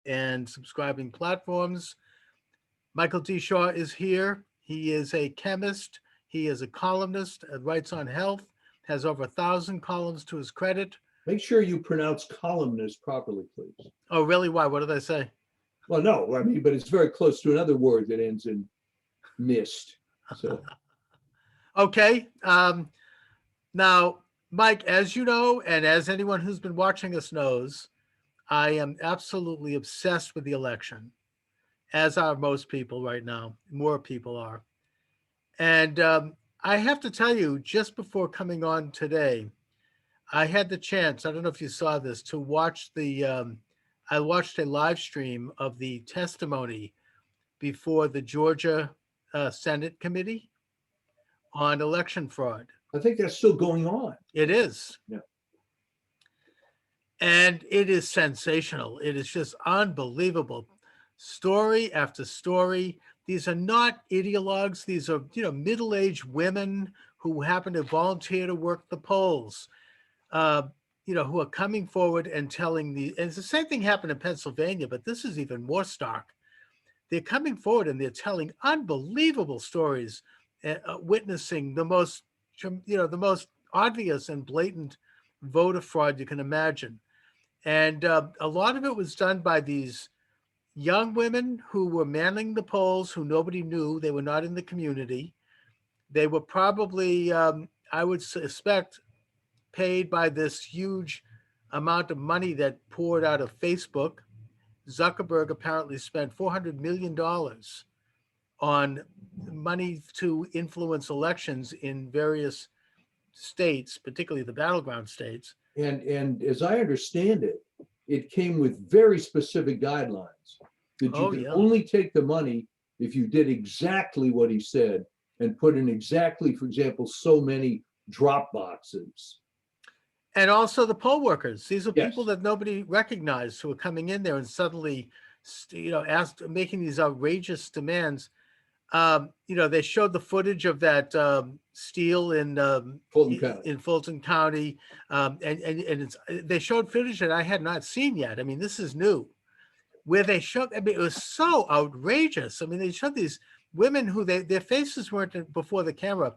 and subscribing platforms. Michael D. Shaw is here. He is a chemist. He is a columnist, writes on health, has over 1,000 columns to his credit. Make sure you pronounce columnist properly, please. Oh, really? Why? What did I say? Well, no, I mean, but it's very close to another word that ends in mist. So, okay. Now, Mike, as you know, and as anyone who's been watching us knows, I am absolutely obsessed with the election, as are most people right now. More people are. And I have to tell you, just before coming on today, I had the chance, I don't know if you saw this, to watch I watched a live stream of the testimony before the Georgia Senate Committee on election fraud. I think that's still going on. It is. Yeah. And it is sensational. It is just unbelievable. Story after story. These are not ideologues. These are, middle-aged women who happen to volunteer to work the polls, who are coming forward and telling and it's the same thing happened in Pennsylvania, but this is even more stark. They're coming forward and they're telling unbelievable stories, witnessing the most obvious and blatant voter fraud you can imagine. And a lot of it was done by these young women who were manning the polls, who nobody knew. They were not in the community. They were probably, I would suspect, paid by this huge amount of money that poured out of Facebook. Zuckerberg apparently spent $400 million on money to influence elections in various states, particularly the battleground states. And as I understand it, it came with very specific guidelines that you could only take the money if you did exactly what he said and put in exactly, for example, so many drop boxes. And also the poll workers. These are people that nobody recognized who are coming in there and suddenly, making these outrageous demands. They showed the footage of that steal in Fulton County, and they showed footage that I had not seen yet. I mean, this is new, where they showed. I mean, it was so outrageous. I mean, they showed these women who their faces weren't before the camera,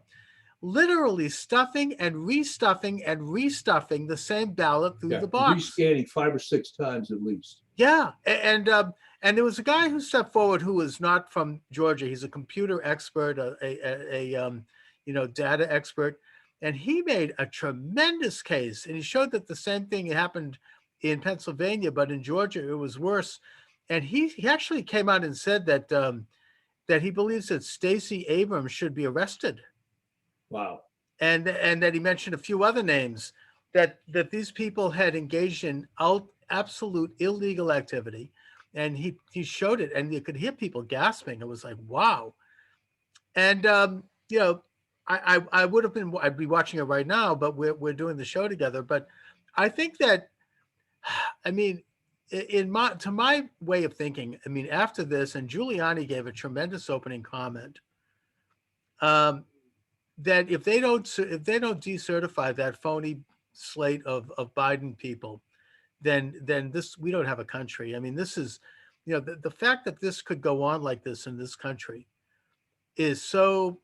literally stuffing and restuffing the same ballot through the box. Rescanning 5 or 6 times at least. Yeah, and there was a guy who stepped forward who was not from Georgia. He's a computer expert, a data expert, and he made a tremendous case. And he showed that the same thing happened in Pennsylvania, but in Georgia it was worse. And he actually came out and said that that he believes that Stacey Abrams should be arrested. Wow. And that he mentioned a few other names that these people had engaged in absolute illegal activity. And he showed it, and you could hear people gasping. It was like, wow. And, I would have been, I'd be watching it right now, but we're doing the show together. But I think that, I mean, to my way of thinking, I mean, after this, and Giuliani gave a tremendous opening comment, that if they don't decertify that phony slate of Biden people, then we don't have a country. I mean, this is, the fact that this could go on like this in this country is so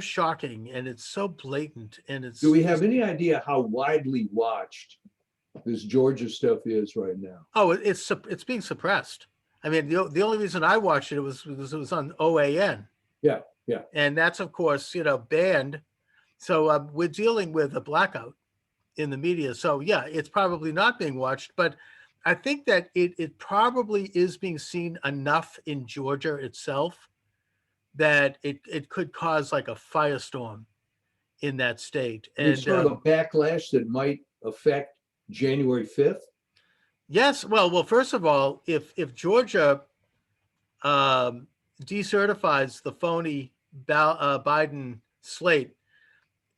shocking, and it's so blatant, and it's. Do we have any idea how widely watched this Georgia stuff is right now? Oh, it's being suppressed. I mean, the only reason I watched it was on OAN. Yeah. And that's, of course, banned. So we're dealing with a blackout in the media. So yeah, it's probably not being watched, but I think that it probably is being seen enough in Georgia itself that it could cause like a firestorm in that state. And sort of a backlash that might affect January 5th? Yes. Well, first of all, if Georgia decertifies the phony Biden slate,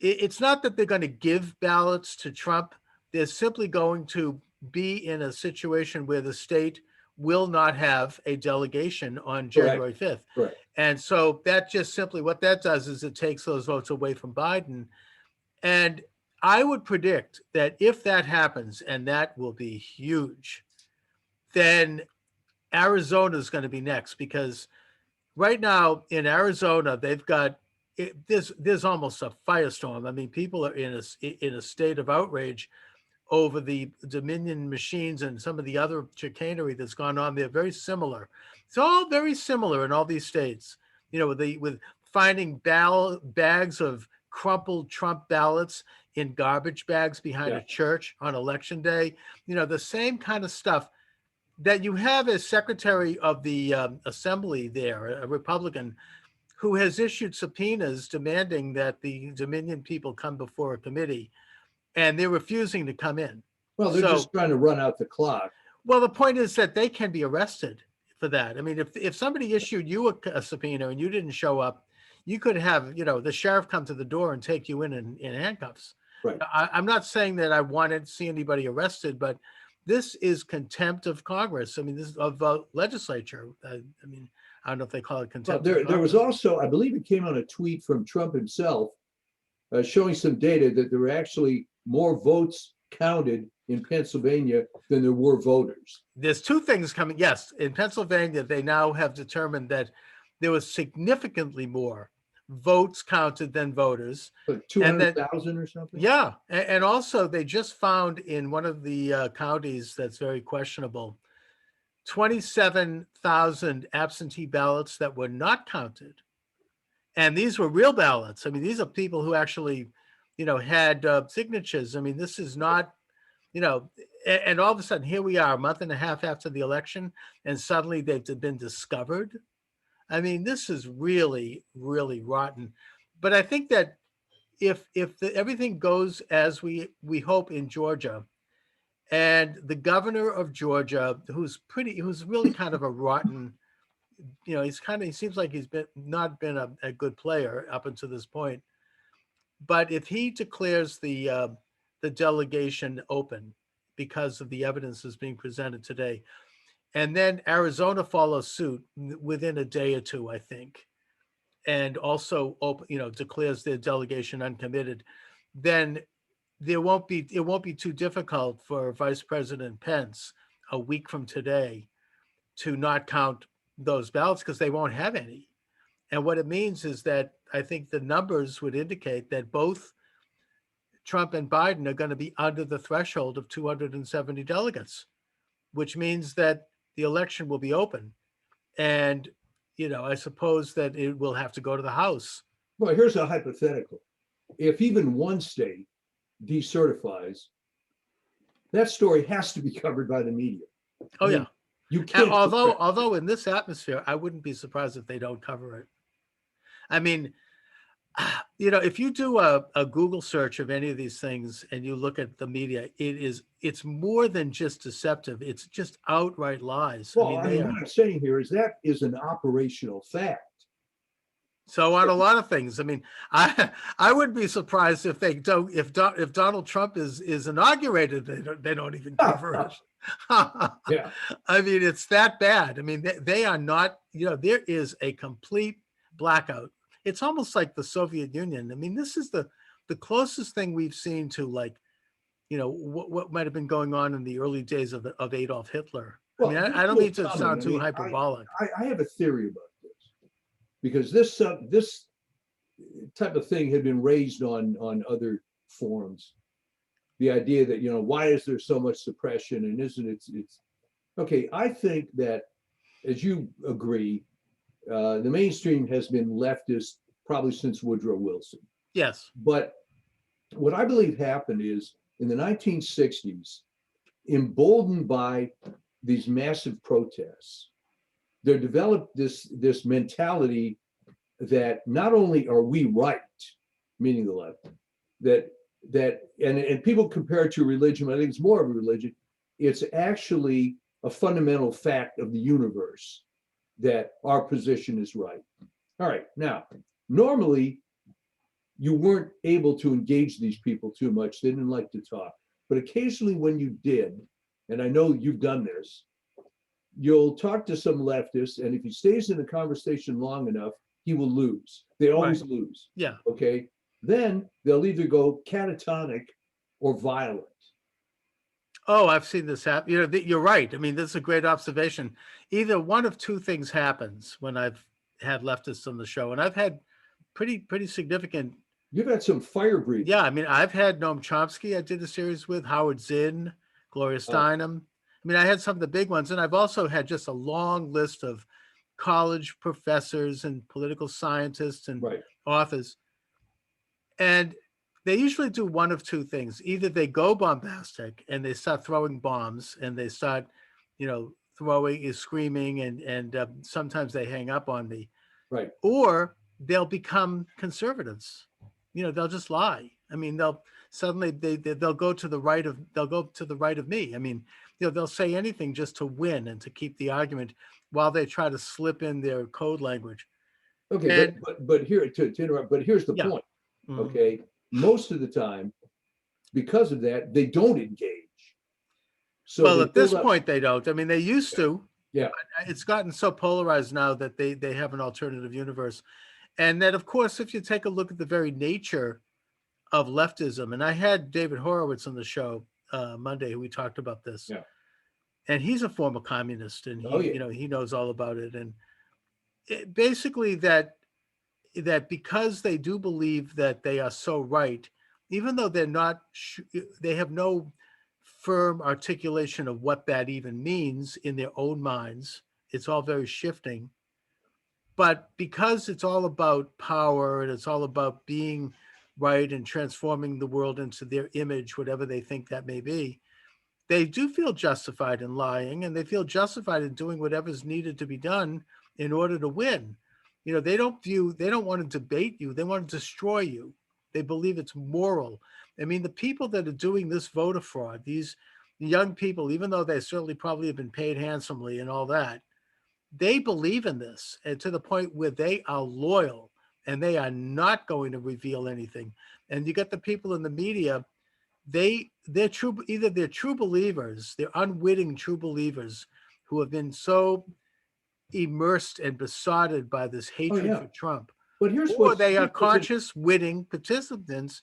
it's not that they're going to give ballots to Trump. They're simply going to be in a situation where the state will not have a delegation on January 5th. Correct. And so that just simply, what that does is it takes those votes away from Biden. And I would predict that if that happens, and that will be huge, then Arizona is going to be next, because right now in Arizona, they've got there's almost a firestorm. I mean, people are in a state of outrage over the Dominion machines and some of the other chicanery that's gone on. They're very similar. It's all very similar in all these states. You know, with finding bags of crumpled Trump ballots in garbage bags behind a church on election day. You know, the same kind of stuff that you have as Secretary of the Assembly there, a Republican, who has issued subpoenas demanding that the Dominion people come before a committee, and they're refusing to come in. Well, they're just trying to run out the clock. Well, the point is that they can be arrested for that. I mean, if somebody issued you a subpoena and you didn't show up, you could have, you know, the sheriff come to the door and take you in handcuffs. Right. I'm not saying that I wanted to see anybody arrested, but this is contempt of Congress. I mean, this is of legislature. I mean, I don't know if they call it contempt. Well, there was also, I believe it came on a tweet from Trump himself, showing some data that there were actually more votes counted in Pennsylvania than there were voters. There's two things coming. Yes, in Pennsylvania, they now have determined that there was significantly more votes counted than voters. Like 200,000 or something? Yeah. And also they just found in one of the counties that's very questionable, 27,000 absentee ballots that were not counted. And these were real ballots. I mean, these are people who actually, you know, had signatures. I mean, this is not, you know, and all of a sudden here we are a month and a half after the election, and suddenly they've been discovered. I mean, this is really, really rotten. But I think that if everything goes as we hope in Georgia, and the governor of Georgia, who's really kind of a rotten, you know, he seems like he's not been a good player up until this point. But if he declares the delegation open because of the evidence that's being presented today, and then Arizona follows suit within a day or two, I think, and also declares their delegation uncommitted, then it won't be too difficult for Vice President Pence a week from today to not count those ballots, because they won't have any. And what it means is that I think the numbers would indicate that both Trump and Biden are going to be under the threshold of 270 delegates, which means that the election will be open. And, you know, I suppose that it will have to go to the House. Well, here's a hypothetical. If even one state decertifies, that story has to be covered by the media. Oh, yeah. You can't. Although in this atmosphere, I wouldn't be surprised if they don't cover it. I mean, you know, if you do a Google search of any of these things and you look at the media, it's more than just deceptive. It's just outright lies. Well, what I'm saying here is that is an operational fact. So on a lot of things, I mean, I would be surprised if they don't, if Donald Trump is inaugurated, they don't even cover it. Yeah. I mean, it's that bad. I mean, they are not, you know, there is a complete blackout. It's almost like the Soviet Union. I mean, this is the closest thing we've seen to, like, you know, what might have been going on in the early days of Adolf Hitler. Well, I mean, I don't mean to sound too hyperbolic. I have a theory about this, because this type of thing had been raised on other forums. The idea that, you know, why is there so much suppression, and isn't it's okay. I think that, as you agree, the mainstream has been leftist probably since Woodrow Wilson. Yes. But what I believe happened is, in the 1960s, emboldened by these massive protests, there developed this mentality that not only are we right, meaning the left, and people compare it to religion, but I think it's more of a religion. It's actually a fundamental fact of the universe that our position is right. All right, now, normally you weren't able to engage these people too much. They didn't like to talk. But occasionally when you did, and I know you've done this, you'll talk to some leftist, and if he stays in the conversation long enough, he will lose. They always lose. Yeah. Okay. Then they'll either go catatonic or violent. Oh, I've seen this happen. You're right. I mean, this is a great observation. Either one of two things happens when I've had leftists on the show, and I've had pretty significant. You've had some fire breathing. Yeah, I mean, I've had Noam Chomsky. I did a series with Howard Zinn, Gloria Steinem. I mean, I had some of the big ones, and I've also had just a long list of college professors and political scientists and authors. And they usually do one of two things. Either they go bombastic and they start throwing bombs and they start, throwing, screaming, and sometimes they hang up on me. Right. Or they'll become conservatives. They'll just lie. I mean, they'll go to the right of me. I mean, they'll say anything just to win and to keep the argument while they try to slip in their code language. Okay, but here to interrupt, but here's the point. Mm-hmm. Okay, most of the time, because of that, they don't engage. So well, at this point, they don't. I mean, they used to. Yeah. But it's gotten so polarized now that they have an alternative universe. And that, of course, if you take a look at the very nature of leftism, and I had David Horowitz on the show Monday, we talked about this. Yeah. And he's a former communist, and he knows all about it. And basically that because they do believe that they are so right, even though they're not, they have no firm articulation of what that even means in their own minds. It's all very shifting. But because it's all about power and it's all about being right and transforming the world into their image, whatever they think that may be, they do feel justified in lying, and they feel justified in doing whatever's needed to be done in order to win. They don't want to debate you. They want to destroy you. They believe it's moral. I mean, the people that are doing this voter fraud, these young people, even though they certainly probably have been paid handsomely and all that, they believe in this, and to the point where they are loyal and they are not going to reveal anything. And you get the people in the media, they're true believers, they're unwitting true believers who have been so immersed and besotted by this hatred for Trump. But or they are conscious, witting participants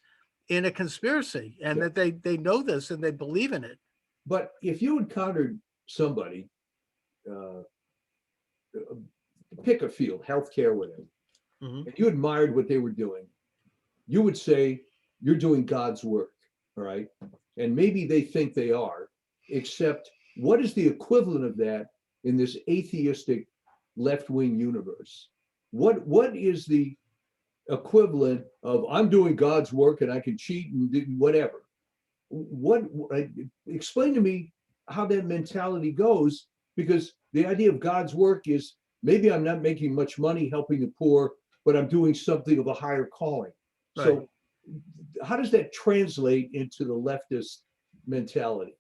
in a conspiracy, and that they know this and they believe in it. But if you encountered somebody, pick a field, healthcare, whatever, and you admired what they were doing, you would say, you're doing God's work, all right? And maybe they think they are, except what is the equivalent of that in this atheistic left-wing universe? What is the equivalent of I'm doing God's work and I can cheat and do whatever? Explain to me how that mentality goes, because the idea of God's work is maybe I'm not making much money helping the poor, but I'm doing something of a higher calling. Right. So how does that translate into the leftist mentality?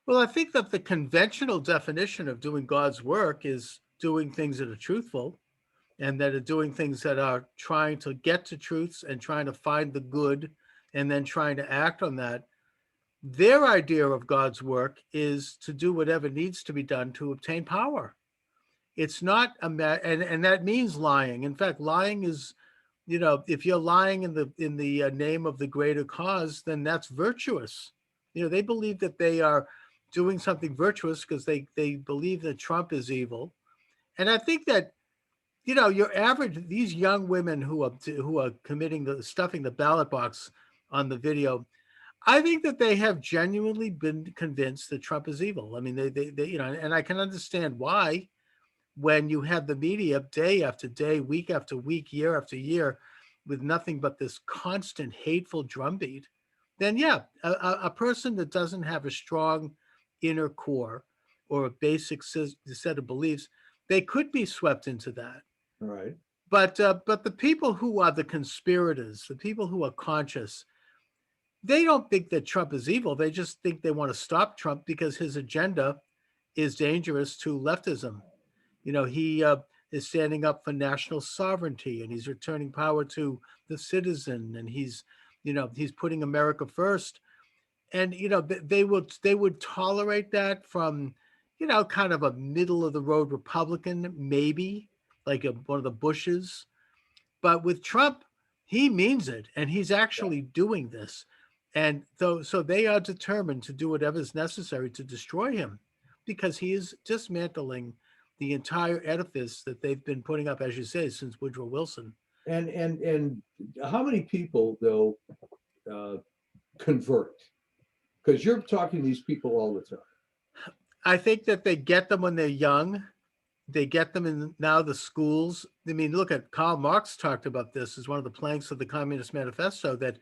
Well, I think that the conventional definition of doing God's work is doing things that are truthful, and that are doing things that are trying to get to truths and trying to find the good and then trying to act on that. Their idea of God's work is to do whatever needs to be done to obtain power. It's not and that means lying. In fact, lying is, if you're lying in the name of the greater cause, then that's virtuous. They believe that they are doing something virtuous because they believe that Trump is evil. And I think that, your average, these young women who are committing stuffing the ballot box on the video, I think that they have genuinely been convinced that Trump is evil. I mean, they and I can understand why, when you have the media day after day, week after week, year after year, with nothing but this constant hateful drumbeat, then a person that doesn't have a strong inner core or a basic set of beliefs, they could be swept into that. All right. But the people who are the conspirators, the people who are conscious, they don't think that Trump is evil. They just think they want to stop Trump because his agenda is dangerous to leftism. He is standing up for national sovereignty, and he's returning power to the citizen, and he's putting America first. And, they would tolerate that from, kind of a middle of the road Republican, maybe like one of the Bushes. But with Trump, he means it, and he's actually doing this. And so they are determined to do whatever is necessary to destroy him, because he is dismantling the entire edifice that they've been putting up, as you say, since Woodrow Wilson. And how many people though convert? Because you're talking to these people all the time. I think that they get them when they're young. They get them in now the schools. I mean, look at Karl Marx talked about this as one of the planks of the Communist Manifesto, that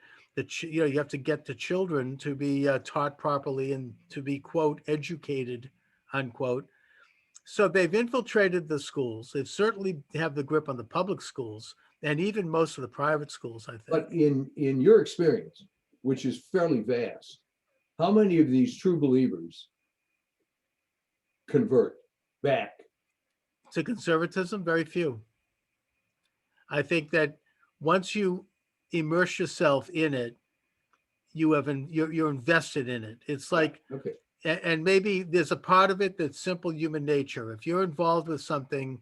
you have to get the children to be taught properly and to be, quote, educated, unquote. So they've infiltrated the schools. They certainly have the grip on the public schools and even most of the private schools, I think. But in your experience, which is fairly vast, how many of these true believers convert back to conservatism? Very few. I think that once you immerse yourself in it, you're invested in it. It's like, okay. And maybe there's a part of it that's simple human nature. If you're involved with something,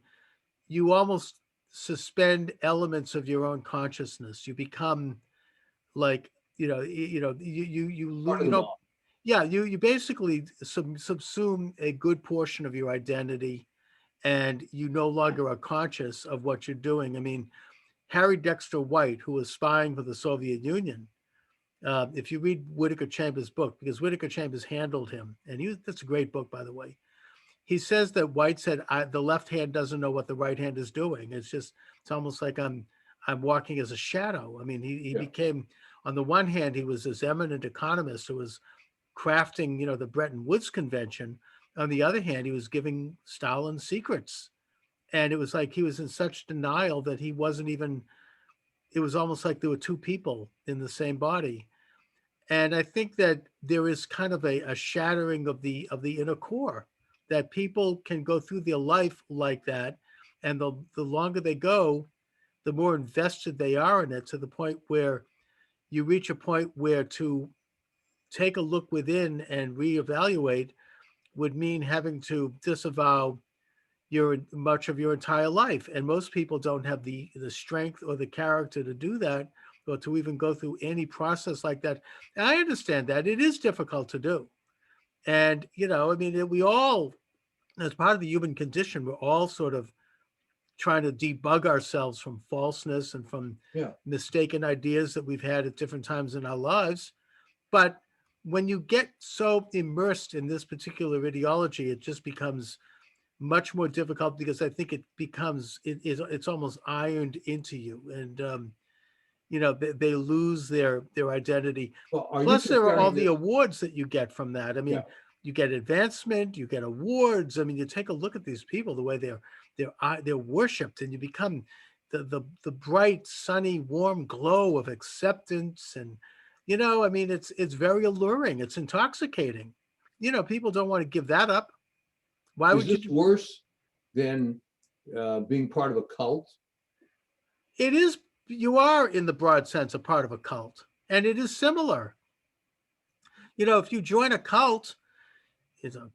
you almost suspend elements of your own consciousness. You become like, you basically subsume a good portion of your identity, and you no longer are conscious of what you're doing. I mean, Harry Dexter White, who was spying for the Soviet Union, if you read Whittaker Chambers' book, because Whittaker Chambers handled him, and that's a great book, by the way. He says that White said, the left hand doesn't know what the right hand is doing. It's almost like I'm walking as a shadow. I mean, he became, on the one hand, he was this eminent economist who was crafting, the Bretton Woods Convention. On the other hand, he was giving Stalin secrets. And it was like he was in such denial that he wasn't even, it was almost like there were two people in the same body. And I think that there is kind of a shattering of the inner core, that people can go through their life like that. And the longer they go, the more invested they are in it, to the point where you reach a point where to take a look within and reevaluate would mean having to disavow much of your entire life. And most people don't have the strength or the character to do that, or to even go through any process like that. And I understand that it is difficult to do. And, I mean, we all, as part of the human condition, we're all sort of trying to debug ourselves from falseness and from mistaken ideas that we've had at different times in our lives. But when you get so immersed in this particular ideology, it just becomes much more difficult, because I think it's almost ironed into you, and they lose their identity. Well, Plus, there are all the awards that you get from that. I mean, you get advancement, you get awards. I mean, you take a look at these people, the way they're worshipped, and you become the bright, sunny, warm glow of acceptance. And I mean, it's very alluring. It's intoxicating. People don't want to give that up. Why would this worse than being part of a cult? It is. You are, in the broad sense, a part of a cult, and it is similar. If you join a cult,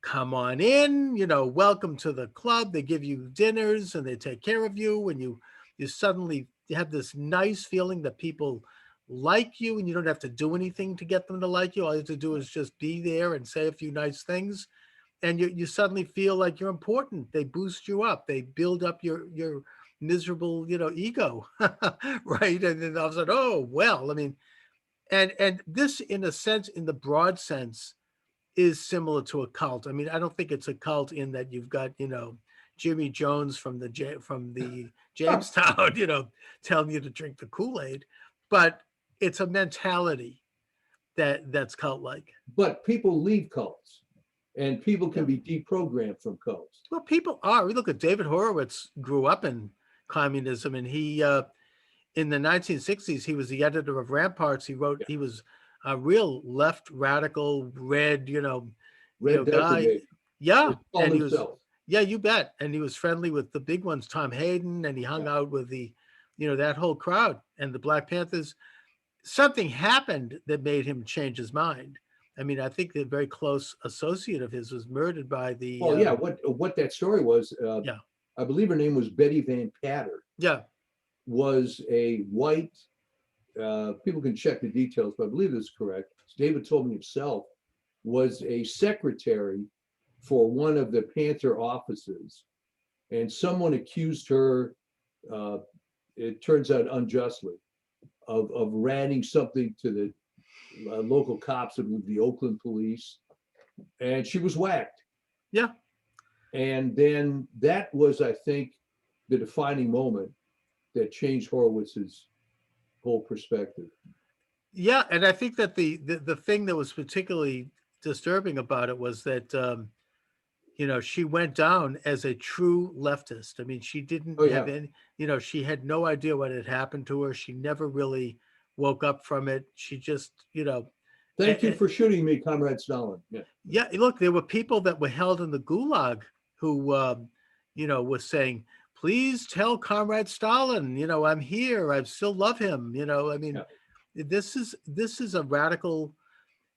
come on in, welcome to the club. They give you dinners and they take care of you, and you suddenly have this nice feeling that people like you, and you don't have to do anything to get them to like you. All you have to do is just be there and say a few nice things, and you suddenly feel like you're important. They boost you up. They build up your miserable, ego, right? And then all of a sudden, oh, well, I mean, and this, in a sense, in the broad sense, is similar to a cult. I mean, I don't think it's a cult in that you've got, Jimmy Jones from the Jamestown, telling you to drink the Kool-Aid, but it's a mentality that's cult-like. But people leave cults. And people can be deprogrammed from cults. Well, people are. We look at David Horowitz, grew up in communism, and he, in the 1960s, he was the editor of Ramparts. He was a real left radical, red, guy. Yeah, and he was. Yeah, you bet. And he was friendly with the big ones, Tom Hayden, and he hung out with that whole crowd and the Black Panthers. Something happened that made him change his mind. I mean, I think a very close associate of his was murdered by the. Well, what that story was. I believe her name was Betty Van Patter. Yeah, was a white. People can check the details, but I believe this is correct. David told me himself, was a secretary for one of the Panther offices. And someone accused her, it turns out unjustly, of ratting something to the local cops, of the Oakland police. And she was whacked. Yeah. And then that was, I think, the defining moment that changed Horowitz's whole perspective. Yeah, and I think that the thing that was particularly disturbing about it was that she went down as a true leftist. I mean, she didn't have any, she had no idea what had happened to her. She never really woke up from it. She just, Thank you for shooting me, Comrade Stalin. Yeah. Yeah, look, there were people that were held in the gulag who, was saying, please tell Comrade Stalin, I'm here. I still love him. I mean, this is a radical.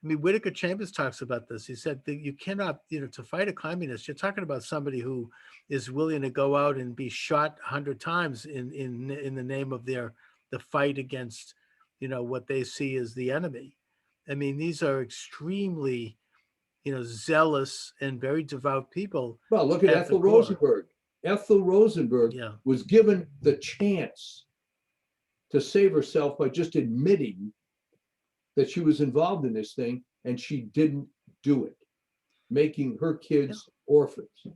I mean, Whitaker Chambers talks about this. He said that you cannot, to fight a communist, you're talking about somebody who is willing to go out and be shot 100 times in the name of the fight against, what they see as the enemy. I mean, these are extremely, zealous and very devout people. Well, look at Ethel Rosenberg. Ethel Rosenberg was given the chance to save herself by just admitting that she was involved in this thing, and she didn't do it, making her kids orphans.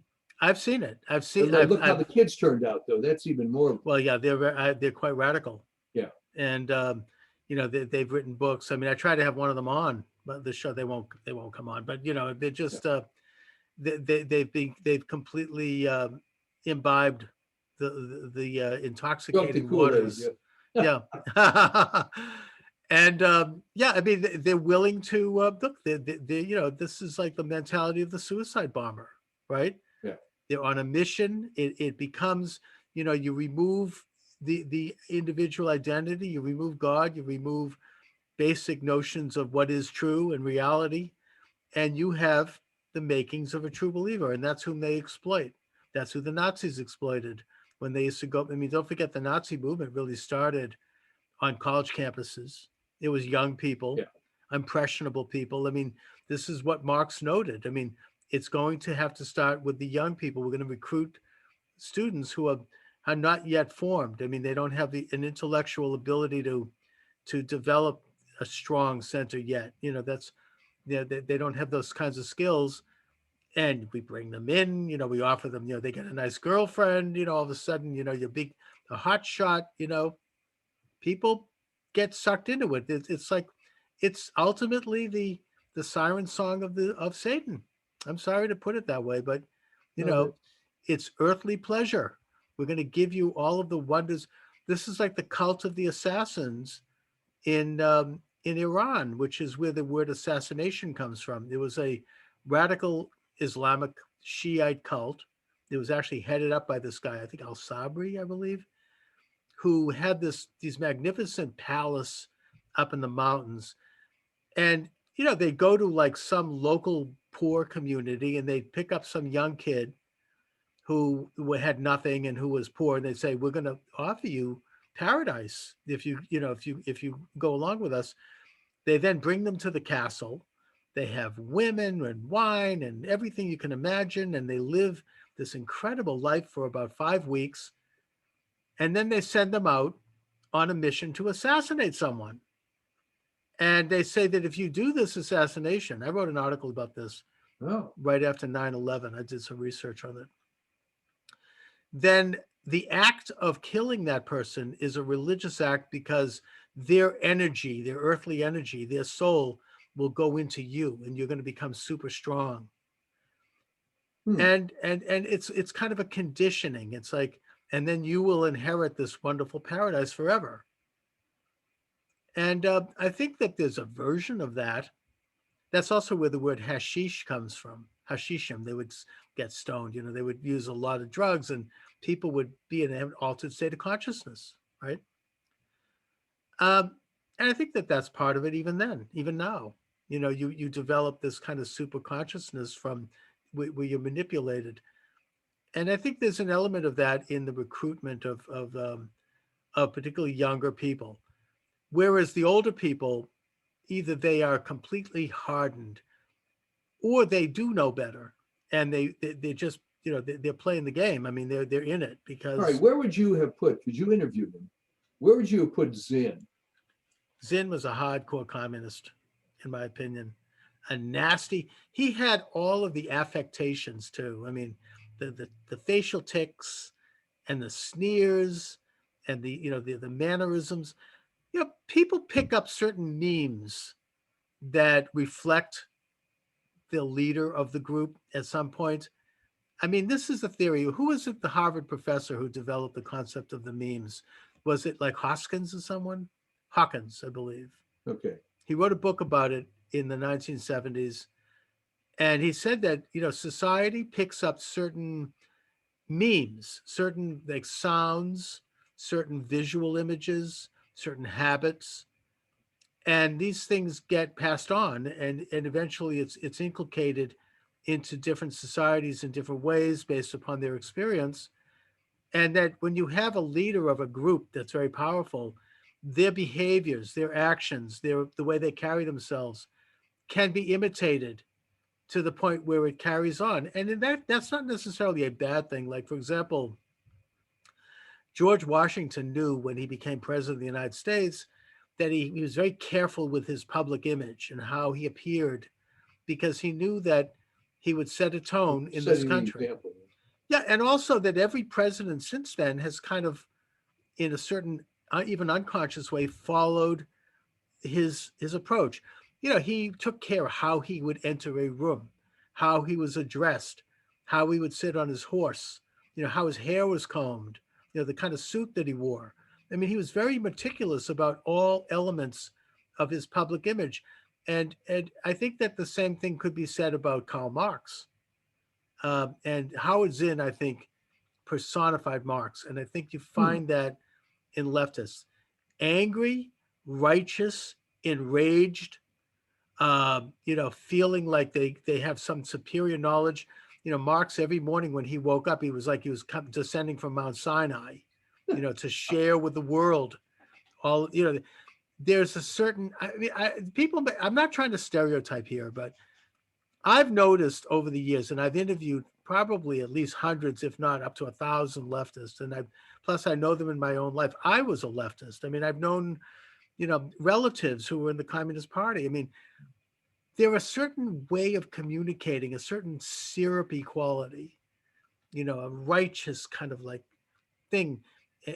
I've seen it. Look how the kids turned out, though. That's even more. Well, yeah, they're quite radical. Yeah, and they've written books. I mean, I try to have one of them on, but the show they won't come on. But they're just they've completely imbibed the intoxicating waters. Yeah. And I mean, they're willing to look. They this is like the mentality of the suicide bomber, right? Yeah, they're on a mission. It becomes, you remove the individual identity, you remove God, you remove basic notions of what is true and reality, and you have the makings of a true believer, and that's whom they exploit. That's who the Nazis exploited when they used to go. I mean, don't forget the Nazi movement really started on college campuses. It was young people, impressionable people. I mean, this is what Marx noted. I mean, it's going to have to start with the young people. We're going to recruit students who are not yet formed. I mean, they don't have an intellectual ability to develop a strong center yet. They don't have those kinds of skills. And we bring them in, we offer them, they get a nice girlfriend, all of a sudden, you're a hot shot, people get sucked into it. It's like, it's ultimately the siren song of Satan. I'm sorry to put it that way, but it's earthly pleasure. We're going to give you all of the wonders. This is like the cult of the assassins in Iran, which is where the word assassination comes from. There was a radical Islamic Shiite cult. It was actually headed up by this guy, I think al-Sabri, I believe, who had these magnificent palace up in the mountains. And, they go to like some local poor community and they pick up some young kid who had nothing and who was poor. And they say, we're going to offer you paradise if you go along with us. They then bring them to the castle. They have women and wine and everything you can imagine. And they live this incredible life for about 5 weeks. And then they send them out on a mission to assassinate someone. And they say that if you do this assassination, I wrote an article about this right after 9/11. I did some research on it. Then the act of killing that person is a religious act because their energy, their earthly energy, their soul will go into you and you're going to become super strong. And it's kind of a conditioning. It's like, and then you will inherit this wonderful paradise forever. And I think that there's a version of that. That's also where the word hashish comes from. Hashishim, they would get stoned, they would use a lot of drugs and people would be in an altered state of consciousness, right? And I think that that's part of it even then, even now. You develop this kind of super consciousness from where you're manipulated. And I think there's an element of that in the recruitment of particularly younger people. Whereas the older people, either they are completely hardened or they do know better, and they just, they're playing the game. I mean, they're in it All right, because where would you have put, because you interviewed him, where would you have put Zinn? Zinn was a hardcore communist, in my opinion. A nasty. He had all of the affectations too. I mean, the facial tics and the sneers and the mannerisms. People pick up certain memes that reflect the leader of the group at some point. I mean, this is a theory. Who was it, the Harvard professor who developed the concept of the memes? Was it like Hoskins or someone? Hawkins, I believe. Okay. He wrote a book about it in the 1970s. And he said that, society picks up certain memes, certain like sounds, certain visual images, certain habits, and these things get passed on, and eventually it's inculcated into different societies in different ways based upon their experience. And that when you have a leader of a group that's very powerful, their behaviors, their actions, the way they carry themselves can be imitated to the point where it carries on. And in that's not necessarily a bad thing. Like, for example, George Washington knew when he became president of the United States that he was very careful with his public image and how he appeared, because he knew that he would set a tone in this Setting the country. example. Yeah, and also that every president since then has kind of, in a certain, even unconscious way, followed his approach. He took care of how he would enter a room, how he was addressed, how he would sit on his horse, how his hair was combed, the kind of suit that he wore. I mean, he was very meticulous about all elements of his public image. And I think that the same thing could be said about Karl Marx. And Howard Zinn, I think, personified Marx. And I think you find that in leftists. Angry, righteous, enraged, feeling like they have some superior knowledge. Marx, every morning when he woke up, he was like he was descending from Mount Sinai, to share with the world all, there's a certain, I mean, I'm not trying to stereotype here, but I've noticed over the years, and I've interviewed probably at least hundreds, if not up to 1,000 leftists. And plus I know them in my own life. I was a leftist. I mean, I've known, relatives who were in the Communist Party. I mean, they're a certain way of communicating, a certain syrupy quality, a righteous kind of like thing.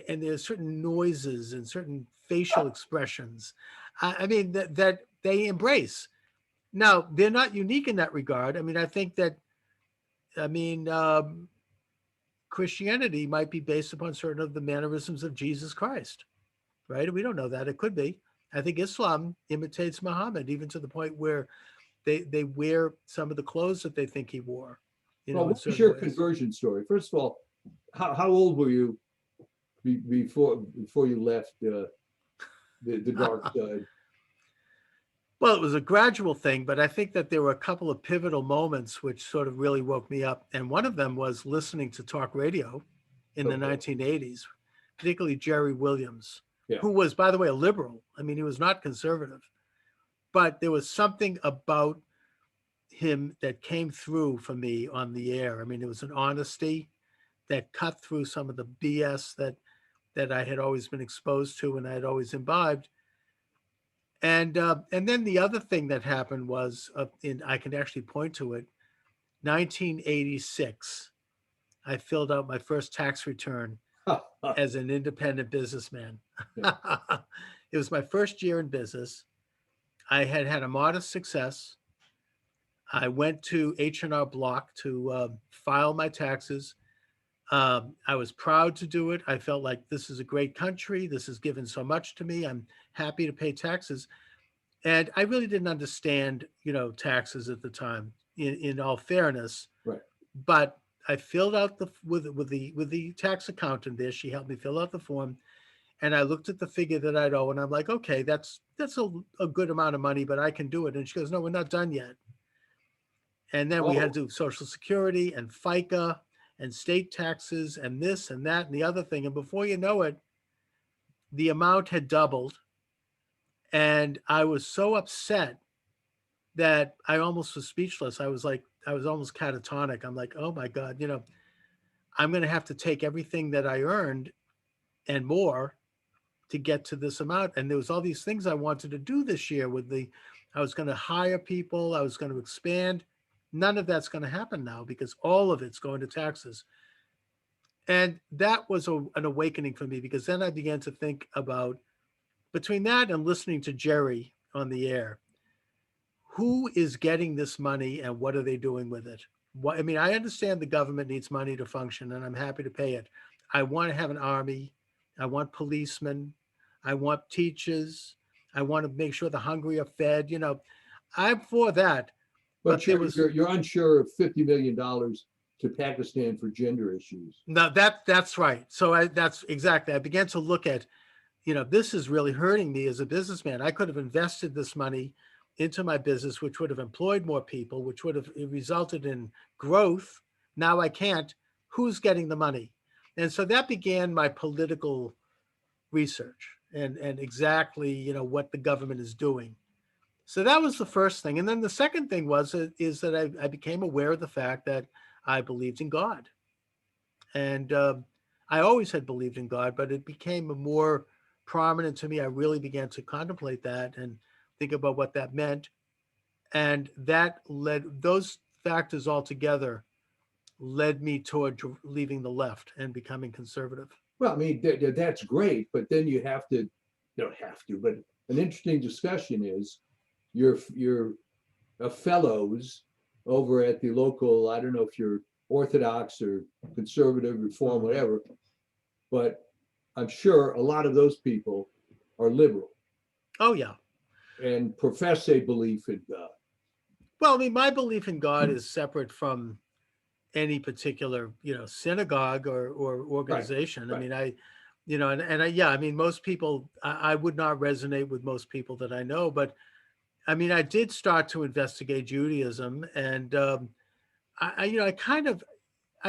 And there's certain noises and certain facial expressions. I mean, that they embrace. Now, they're not unique in that regard. I mean, I think that, Christianity might be based upon certain of the mannerisms of Jesus Christ, right? We don't know that. It could be. I think Islam imitates Muhammad, even to the point where they wear some of the clothes that they think he wore. Well, what was your conversion story? First of all, how old were you before you left the dark side? Well, it was a gradual thing, but I think that there were a couple of pivotal moments which sort of really woke me up. And one of them was listening to talk radio in the 1980s, particularly Jerry Williams, who was, by the way, a liberal. I mean, he was not conservative, but there was something about him that came through for me on the air. I mean, it was an honesty that cut through some of the BS that I had always been exposed to and I had always imbibed. And then the other thing that happened was, I can actually point to it, 1986, I filled out my first tax return as an independent businessman. It was my first year in business. I had had a modest success. I went to H&R Block to file my taxes. I was proud to do it. I felt like this is a great country. This has given so much to me. I'm happy to pay taxes. And I really didn't understand, taxes at the time, in all fairness. Right. But I filled out with the tax accountant there. She helped me fill out the form. And I looked at the figure that I'd owe, and I'm like, okay, that's a good amount of money, but I can do it. And she goes, no, we're not done yet. And then we had to do Social Security and FICA and state taxes and this and that and the other thing. And before you know it, the amount had doubled. And I was so upset that I almost was speechless. I was almost catatonic. I'm like, oh my God, I'm going to have to take everything that I earned and more to get to this amount. And there was all these things I wanted to do this year I was going to hire people. I was going to expand. None of that's going to happen now because all of it's going to taxes. And that was an awakening for me, because then I began to think about, between that and listening to Jerry on the air, who is getting this money and what are they doing with it? I mean, I understand the government needs money to function, and I'm happy to pay it. I want to have an army. I want policemen. I want teachers. I want to make sure the hungry are fed. I'm for that. But There you're, was you're, you're unsure of $50 million to Pakistan for gender issues. no, that's right. So that's exactly. I began to look at, this is really hurting me as a businessman. I could have invested this money into my business, which would have employed more people, which would have resulted in growth. Now I can't. Who's getting the money? And so that began my political research and exactly, what the government is doing. So that was the first thing. And then the second thing is that I became aware of the fact that I believed in God. And I always had believed in God, but it became more prominent to me. I really began to contemplate that and think about what that meant. And those factors all together led me toward leaving the left and becoming conservative. Well, I mean, that's great, but then you don't have to, but an interesting discussion is your fellows over at the local, I don't know if you're Orthodox or conservative, reform, whatever, but I'm sure a lot of those people are liberal. Oh, yeah. And profess a belief in God. Well, I mean, my belief in God is separate from any particular, synagogue or organization. Right. I mean, yeah, I mean, most people, I would not resonate with most people that I know, but I mean, I did start to investigate Judaism, and I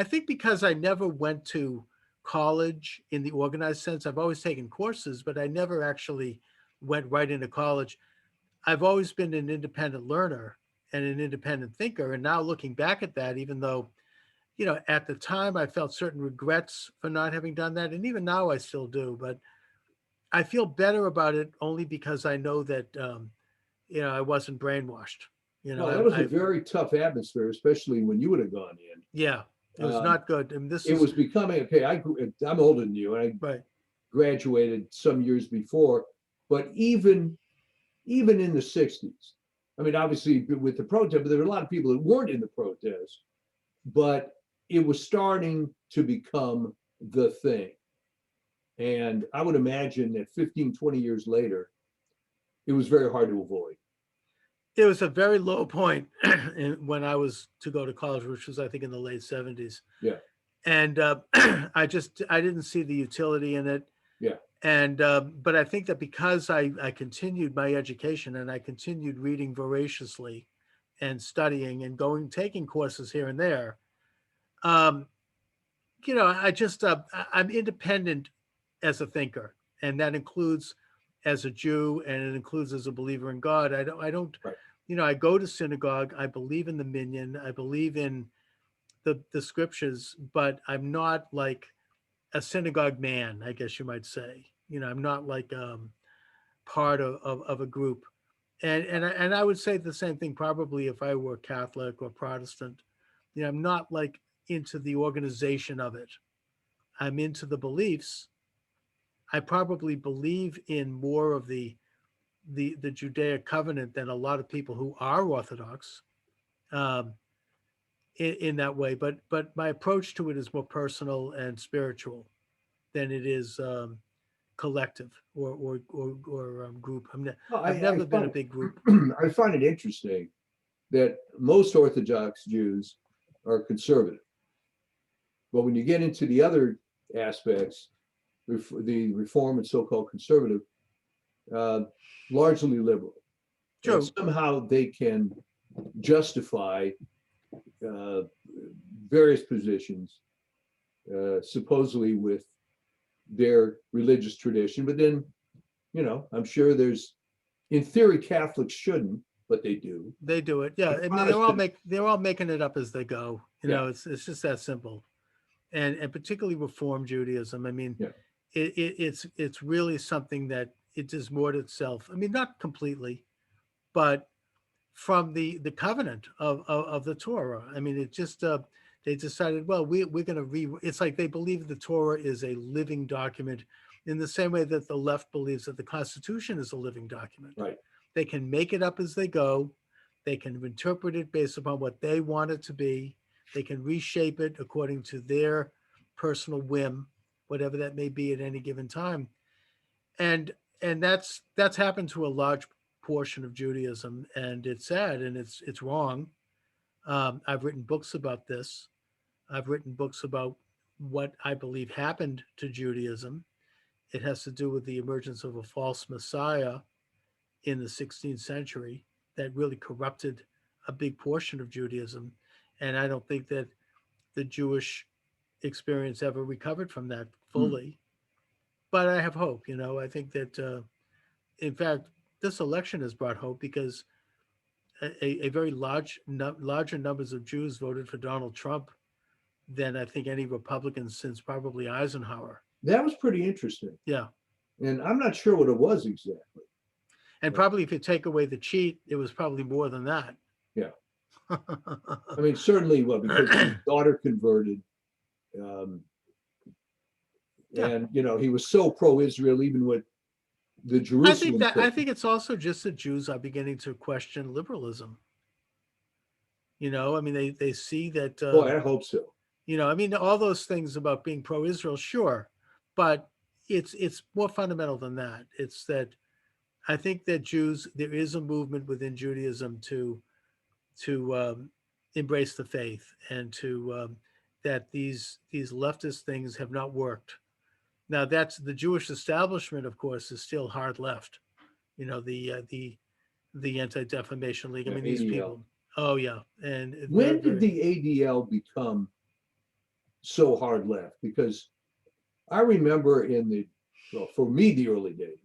think because I never went to college in the organized sense. I've always taken courses, but I never actually went right into college. I've always been an independent learner and an independent thinker. And now looking back at that, even though, at the time I felt certain regrets for not having done that. And even now I still do, but I feel better about it only because I know that, I wasn't brainwashed. Well, that was a very tough atmosphere, especially when you would have gone in. Yeah, it was not good. And it was becoming, okay, I'm older than you, and I graduated some years before, but even in the 60s, I mean, obviously with the protest, but there were a lot of people that weren't in the protest, but it was starting to become the thing. And I would imagine that 15, 20 years later, it was very hard to avoid. It was a very low point when I was to go to college, which was, I think, in the late 70s. Yeah. And I didn't see the utility in it. Yeah. And, but I think that because I continued my education and I continued reading voraciously and studying and taking courses here and there, I'm independent as a thinker, and that includes as a Jew, and it includes as a believer in God. I don't, right. I go to synagogue. I believe in the minyan. I believe in the scriptures, but I'm not like a synagogue man, I guess you might say. I'm not like part of a group. And I would say the same thing probably if I were Catholic or Protestant. I'm not like into the organization of it. I'm into the beliefs. I probably believe in more of the Judaic covenant than a lot of people who are Orthodox in that way. But my approach to it is more personal and spiritual than it is collective or group. I've never been a big group. I find it interesting that most Orthodox Jews are conservative. But when you get into the other aspects, the Reform and so-called conservative, largely liberal. True. Somehow they can justify various positions, supposedly with their religious tradition. But then, I'm sure there's in theory, Catholics shouldn't, but they do. They do it. Yeah. The I mean, they're all making it up as they go. You know, it's just that simple. And particularly Reform Judaism. I mean, it's really something that it does more to itself. I mean, not completely, but from the covenant of the Torah. I mean, it just they decided, well, we're going to it's like they believe the Torah is a living document in the same way that the left believes that the Constitution is a living document. Right. They can make it up as they go. They can interpret it based upon what they want it to be. They can reshape it according to their personal whim, whatever that may be at any given time. And that's happened to a large portion of Judaism, and it's sad and it's wrong. I've written books about this. I've written books about what I believe happened to Judaism. It has to do with the emergence of a false Messiah in the 16th century that really corrupted a big portion of Judaism. And I don't think that the Jewish experience ever recovered from that fully. But I have hope. You know, I think that, in fact, this election has brought hope because a very larger numbers of Jews voted for Donald Trump than I think any Republican since probably Eisenhower. That was pretty interesting. Yeah. And I'm not sure what it was exactly. And probably if you take away the cheat, it was probably more than that. Yeah. I mean, certainly, well, because his daughter converted. And, you know, he was so pro-Israel, even with the Jerusalem. I think it's also just that Jews are beginning to question liberalism. You know, I mean, they see that. I hope so. You know, I mean, all those things about being pro-Israel, sure, but it's more fundamental than that. It's that I think that there is a movement within Judaism to embrace the faith and to that these leftist things have not worked. Now, that's the Jewish establishment, of course, is still hard left. You know, the Anti-Defamation League. I mean, these ADL. people. Oh yeah, and when did the ADL become so hard left? Because I remember for me, the early days,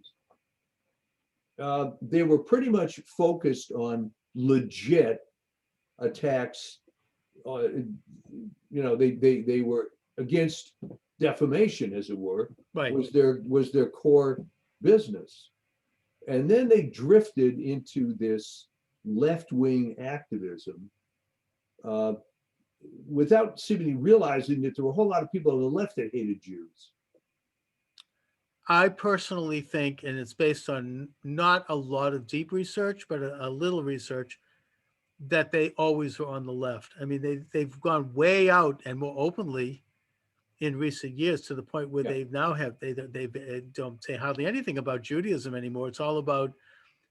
they were pretty much focused on legit attacks. You know, they were against defamation, as it were. Right. Was their core business, and then they drifted into this left-wing activism without seemingly realizing that there were a whole lot of people on the left that hated Jews. I personally think, and it's based on not a lot of deep research, but a little research, that they always were on the left. I mean, they've gone way out and more openly in recent years to the point where they don't say hardly anything about Judaism anymore. It's all about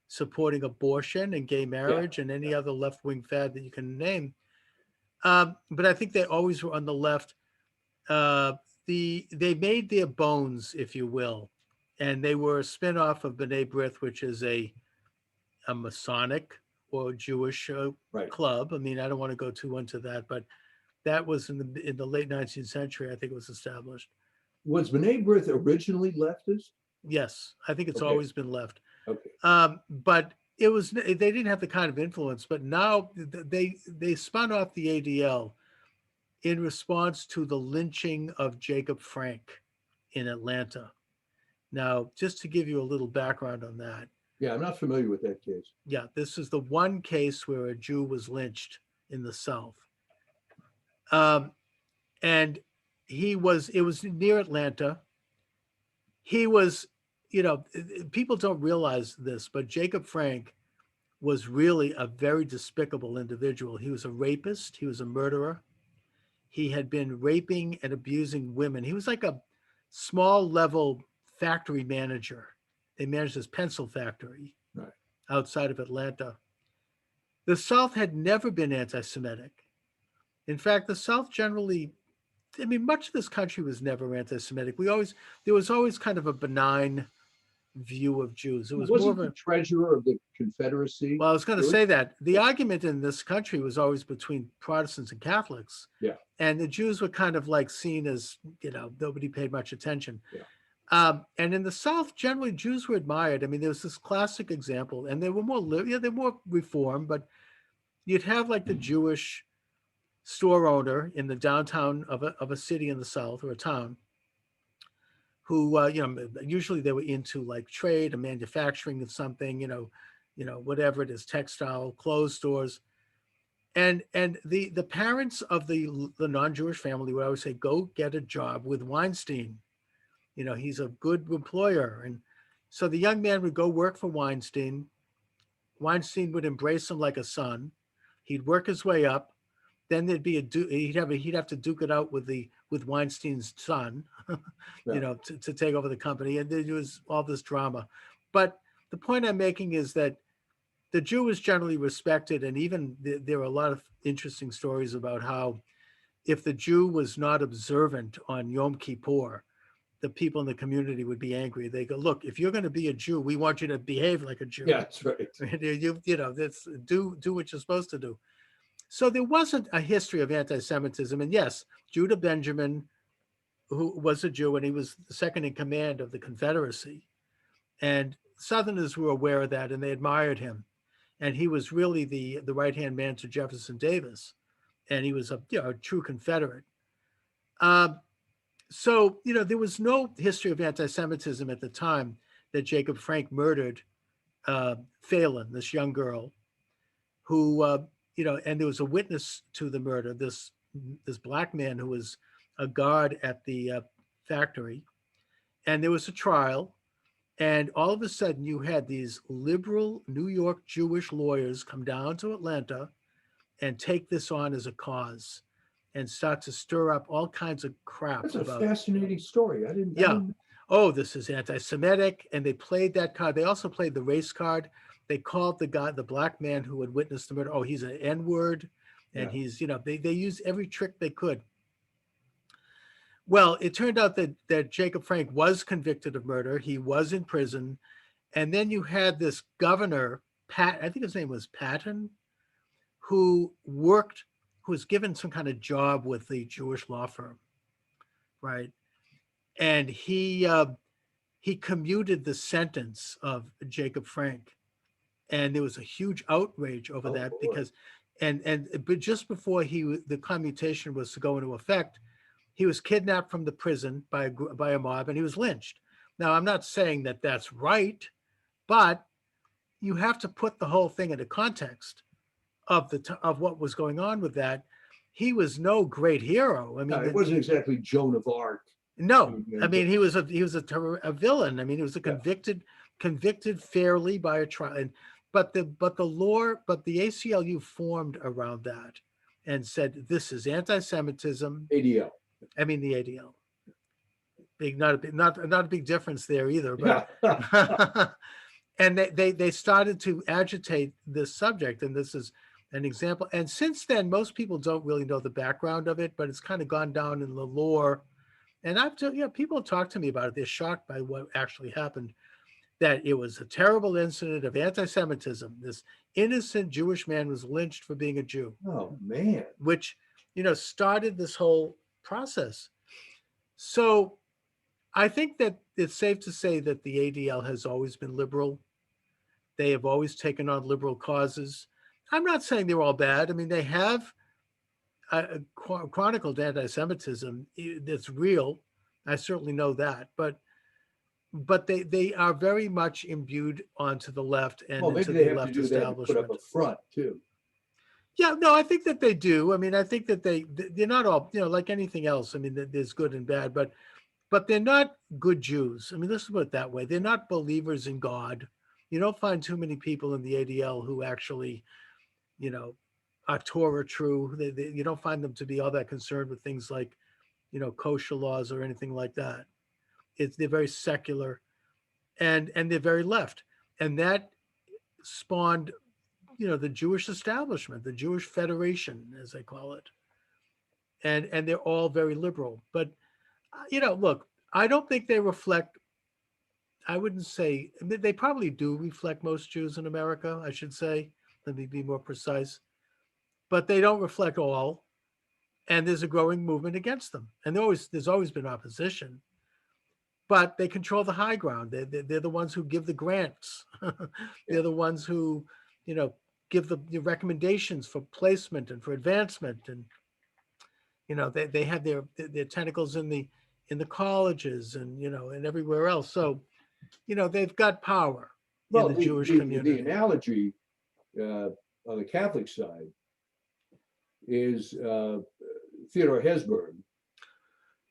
supporting abortion and gay marriage and any other left-wing fad that you can name. But I think they always were on the left. They made their bones, if you will, and they were a spin-off of B'nai B'rith, which is a Masonic or Jewish club. I mean, I don't want to go too into that, but that was in the late 19th century, I think it was established. Was B'nai B'rith originally leftist? Yes, I think it's always been left. Okay. But they didn't have the kind of influence, but now they spun off the ADL in response to the lynching of Jacob Frank in Atlanta. Now, just to give you a little background on that. Yeah, I'm not familiar with that case. Yeah, this is the one case where a Jew was lynched in the South. And it was near Atlanta. He was, you know, people don't realize this, but Jacob Frank was really a very despicable individual. He was a rapist. He was a murderer. He had been raping and abusing women. He was like a small level factory manager. They managed this pencil factory outside of Atlanta. The South had never been anti-Semitic. In fact, the South generally, I mean, much of this country was never anti-Semitic. There was always kind of a benign view of Jews. It was more of a treasurer of the Confederacy. Well, I was going to say that the argument in this country was always between Protestants and Catholics. Yeah. And the Jews were kind of like seen as, you know, nobody paid much attention. Yeah. And in the South, generally Jews were admired. I mean, there was this classic example, and they were they're more reformed, but you'd have like the Jewish store owner in the downtown of a city in the South or a town who, usually they were into like trade or manufacturing of something, whatever it is, textile, clothes stores. And the parents of the non-Jewish family would always say, go get a job with Weinstein. He's a good employer. And so the young man would go work for Weinstein. Weinstein would embrace him like a son. He'd work his way up. Then there'd be he'd have to duke it out with Weinstein's son, Yeah. to take over the company. And there was all this drama. But the point I'm making is that the Jew is generally respected. And even there are a lot of interesting stories about how if the Jew was not observant on Yom Kippur, the people in the community would be angry. They go, look, if you're going to be a Jew, we want you to behave like a Jew. Yeah, that's right. That's do what you're supposed to do. So there wasn't a history of anti-Semitism. And yes, Judah Benjamin, who was a Jew, and he was the second in command of the Confederacy. And Southerners were aware of that, and they admired him. And he was really the right-hand man to Jefferson Davis. And he was a true Confederate. So, there was no history of anti-Semitism at the time that Jacob Frank murdered Phelan, this young girl, who, and there was a witness to the murder, this black man who was a guard at the factory. And there was a trial. And all of a sudden, you had these liberal New York Jewish lawyers come down to Atlanta and take this on as a cause and start to stir up all kinds of crap. That's a fascinating story. I didn't. Yeah. Oh, this is anti-Semitic. And they played that card. They also played the race card. They called the black man who had witnessed the murder, oh, he's an N-word. And he's, they used every trick they could. Well, it turned out that Jacob Frank was convicted of murder. He was in prison. And then you had this governor, I think his name was Patton, who was given some kind of job with the Jewish law firm, right? And he commuted the sentence of Jacob Frank. And there was a huge outrage over that, because, but just before the commutation was to go into effect, he was kidnapped from the prison by a mob, and he was lynched. Now, I'm not saying that that's right, but you have to put the whole thing into context of what was going on with that. He was no great hero. I mean, it wasn't exactly Joan of Arc. No, I mean, he was a villain. I mean, he was convicted fairly by a trial. But the ACLU formed around that and said, this is anti-Semitism. ADL. I mean, the ADL. Not a big difference there either. But and they started to agitate this subject, and this is an example. And since then, most people don't really know the background of it, but it's kind of gone down in the lore. And people talk to me about it. They're shocked by what actually happened, that it was a terrible incident of anti-Semitism. This innocent Jewish man was lynched for being a Jew. Oh, man. Which, started this whole process. So I think that it's safe to say that the ADL has always been liberal. They have always taken on liberal causes. I'm not saying they're all bad. I mean, they have chronicled anti-Semitism. It's real. I certainly know that. But they are very much imbued onto the left and into the left establishment. Put up a front too. Yeah, no, I think that they do. I mean, I think that they're not all, like anything else. I mean, there's good and bad, but they're not good Jews. I mean, let's put it that way. They're not believers in God. You don't find too many people in the ADL who actually, are Torah true. You don't find them to be all that concerned with things like, kosher laws or anything like that. They're very secular, and they're very left, and that spawned, the Jewish establishment, the Jewish Federation, as they call it, and they're all very liberal. But look, I don't think they reflect. I wouldn't say they probably do reflect most Jews in America. I should say, let me be more precise, but they don't reflect all, and there's a growing movement against them, and there's always been opposition. but they control the high ground. They're the ones who give the grants. They're the ones who, give the recommendations for placement and for advancement. And, they have their tentacles in the colleges and, and everywhere else. So, they've got power in the Jewish community. The analogy on the Catholic side is Theodore Hesburgh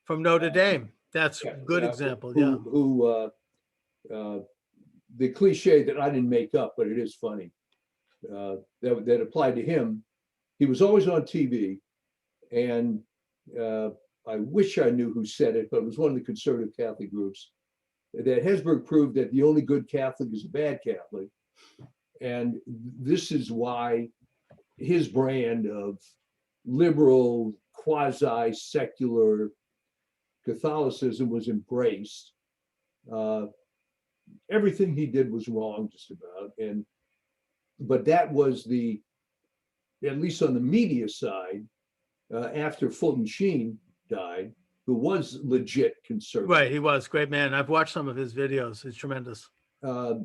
from Notre Dame. That's a good example. Who the cliche that I didn't make up, but it is funny, that applied to him. He was always on TV, and I wish I knew who said it, but it was one of the conservative Catholic groups, that Hesburgh proved that the only good Catholic is a bad Catholic. And this is why his brand of liberal, quasi-secular Catholicism was embraced. Everything he did was wrong, just about. But that was at least on the media side, after Fulton Sheen died, who was legit conservative. Right, he was a great man. I've watched some of his videos. It's tremendous. That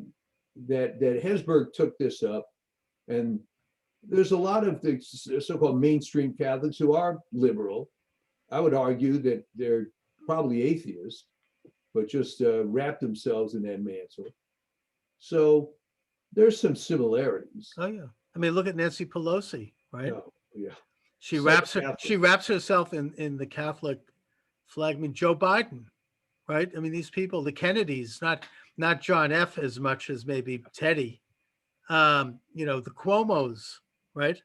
Hesburgh took this up, and there's a lot of the so-called mainstream Catholics who are liberal. I would argue that they're probably atheists, but just wrap themselves in that mantle. So there's some similarities. Oh yeah, I mean, look at Nancy Pelosi, right? Oh, yeah, she wraps herself in the Catholic flag. I mean, Joe Biden, right? I mean, these people, the Kennedys, not John F. as much as maybe Teddy, the Cuomos, right?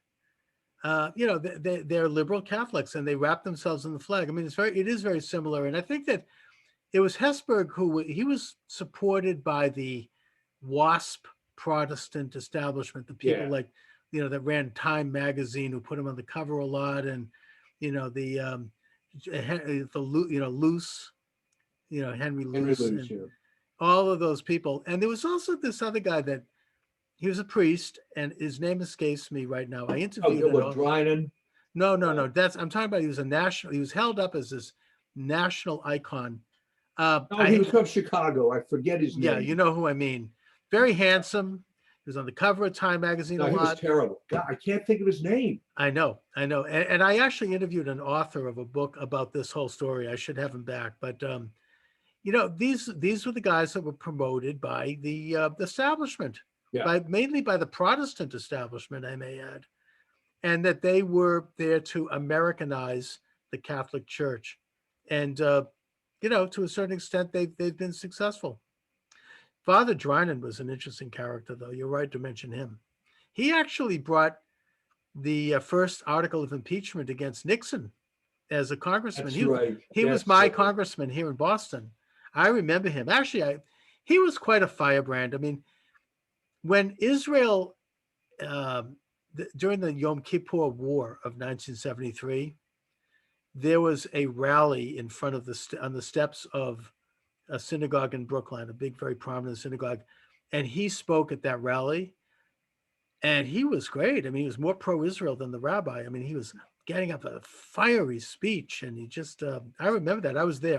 They're liberal Catholics, and they wrap themselves in the flag. I mean, it is very similar. And I think that it was Hesburgh he was supported by the WASP Protestant establishment, the people like, that ran Time magazine, who put him on the cover a lot. And, Luce, Henry Luce, and all of those people. And there was also this other guy that he was a priest, and his name escapes me right now. I interviewed him. Drinan? No. I'm talking about, he was held up as this national icon. He was from Chicago. I forget his name. Yeah, you know who I mean. Very handsome. He was on the cover of Time magazine a lot. He was terrible. God, I can't think of his name. I know. And I actually interviewed an author of a book about this whole story. I should have him back. But, these were the guys that were promoted by the establishment, mainly by the Protestant establishment, I may add, and that they were there to Americanize the Catholic Church. And, to a certain extent, they've been successful. Father Drinan was an interesting character, though. You're right to mention him. He actually brought the first article of impeachment against Nixon as a congressman. He was my congressman here in Boston. I remember him. Actually, he was quite a firebrand. I mean, when Israel, during the Yom Kippur War of 1973, there was a rally in front of on the steps of a synagogue in Brooklyn, a big, very prominent synagogue. And he spoke at that rally, and he was great. I mean, he was more pro-Israel than the rabbi. I mean, he was getting up a fiery speech, and he just, I remember that. I was there.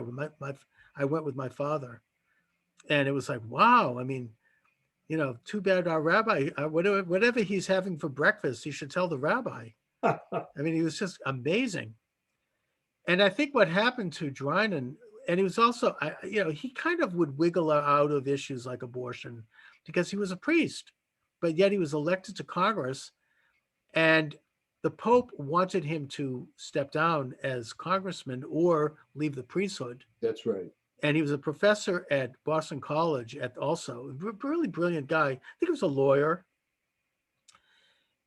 I went with my father, and it was like, wow. I mean, too bad our rabbi, whatever he's having for breakfast, he should tell the rabbi. I mean, he was just amazing. And I think what happened to Drinan, and he was also, he kind of would wiggle out of issues like abortion because he was a priest, but yet he was elected to Congress, and the Pope wanted him to step down as congressman or leave the priesthood. That's right. And he was a professor at Boston College, also a really brilliant guy. I think he was a lawyer.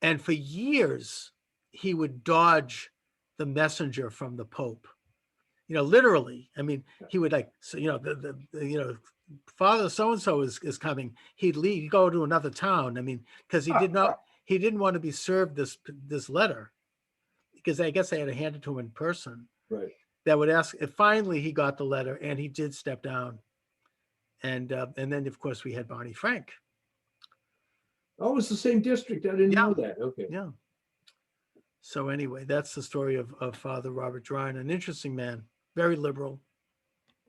And for years, he would dodge the messenger from the Pope. Literally. I mean, he would Father so-and-so is coming. He'd go to another town. I mean, because he didn't want to be served this letter, because I guess they had to hand it to him in person. Right. That would ask if finally he got the letter, and he did step down. And then of course we had Barney Frank. Oh, it's the same district. I didn't know that. Okay. Yeah. So anyway, that's the story of Father Robert Drinan, an interesting man, very liberal.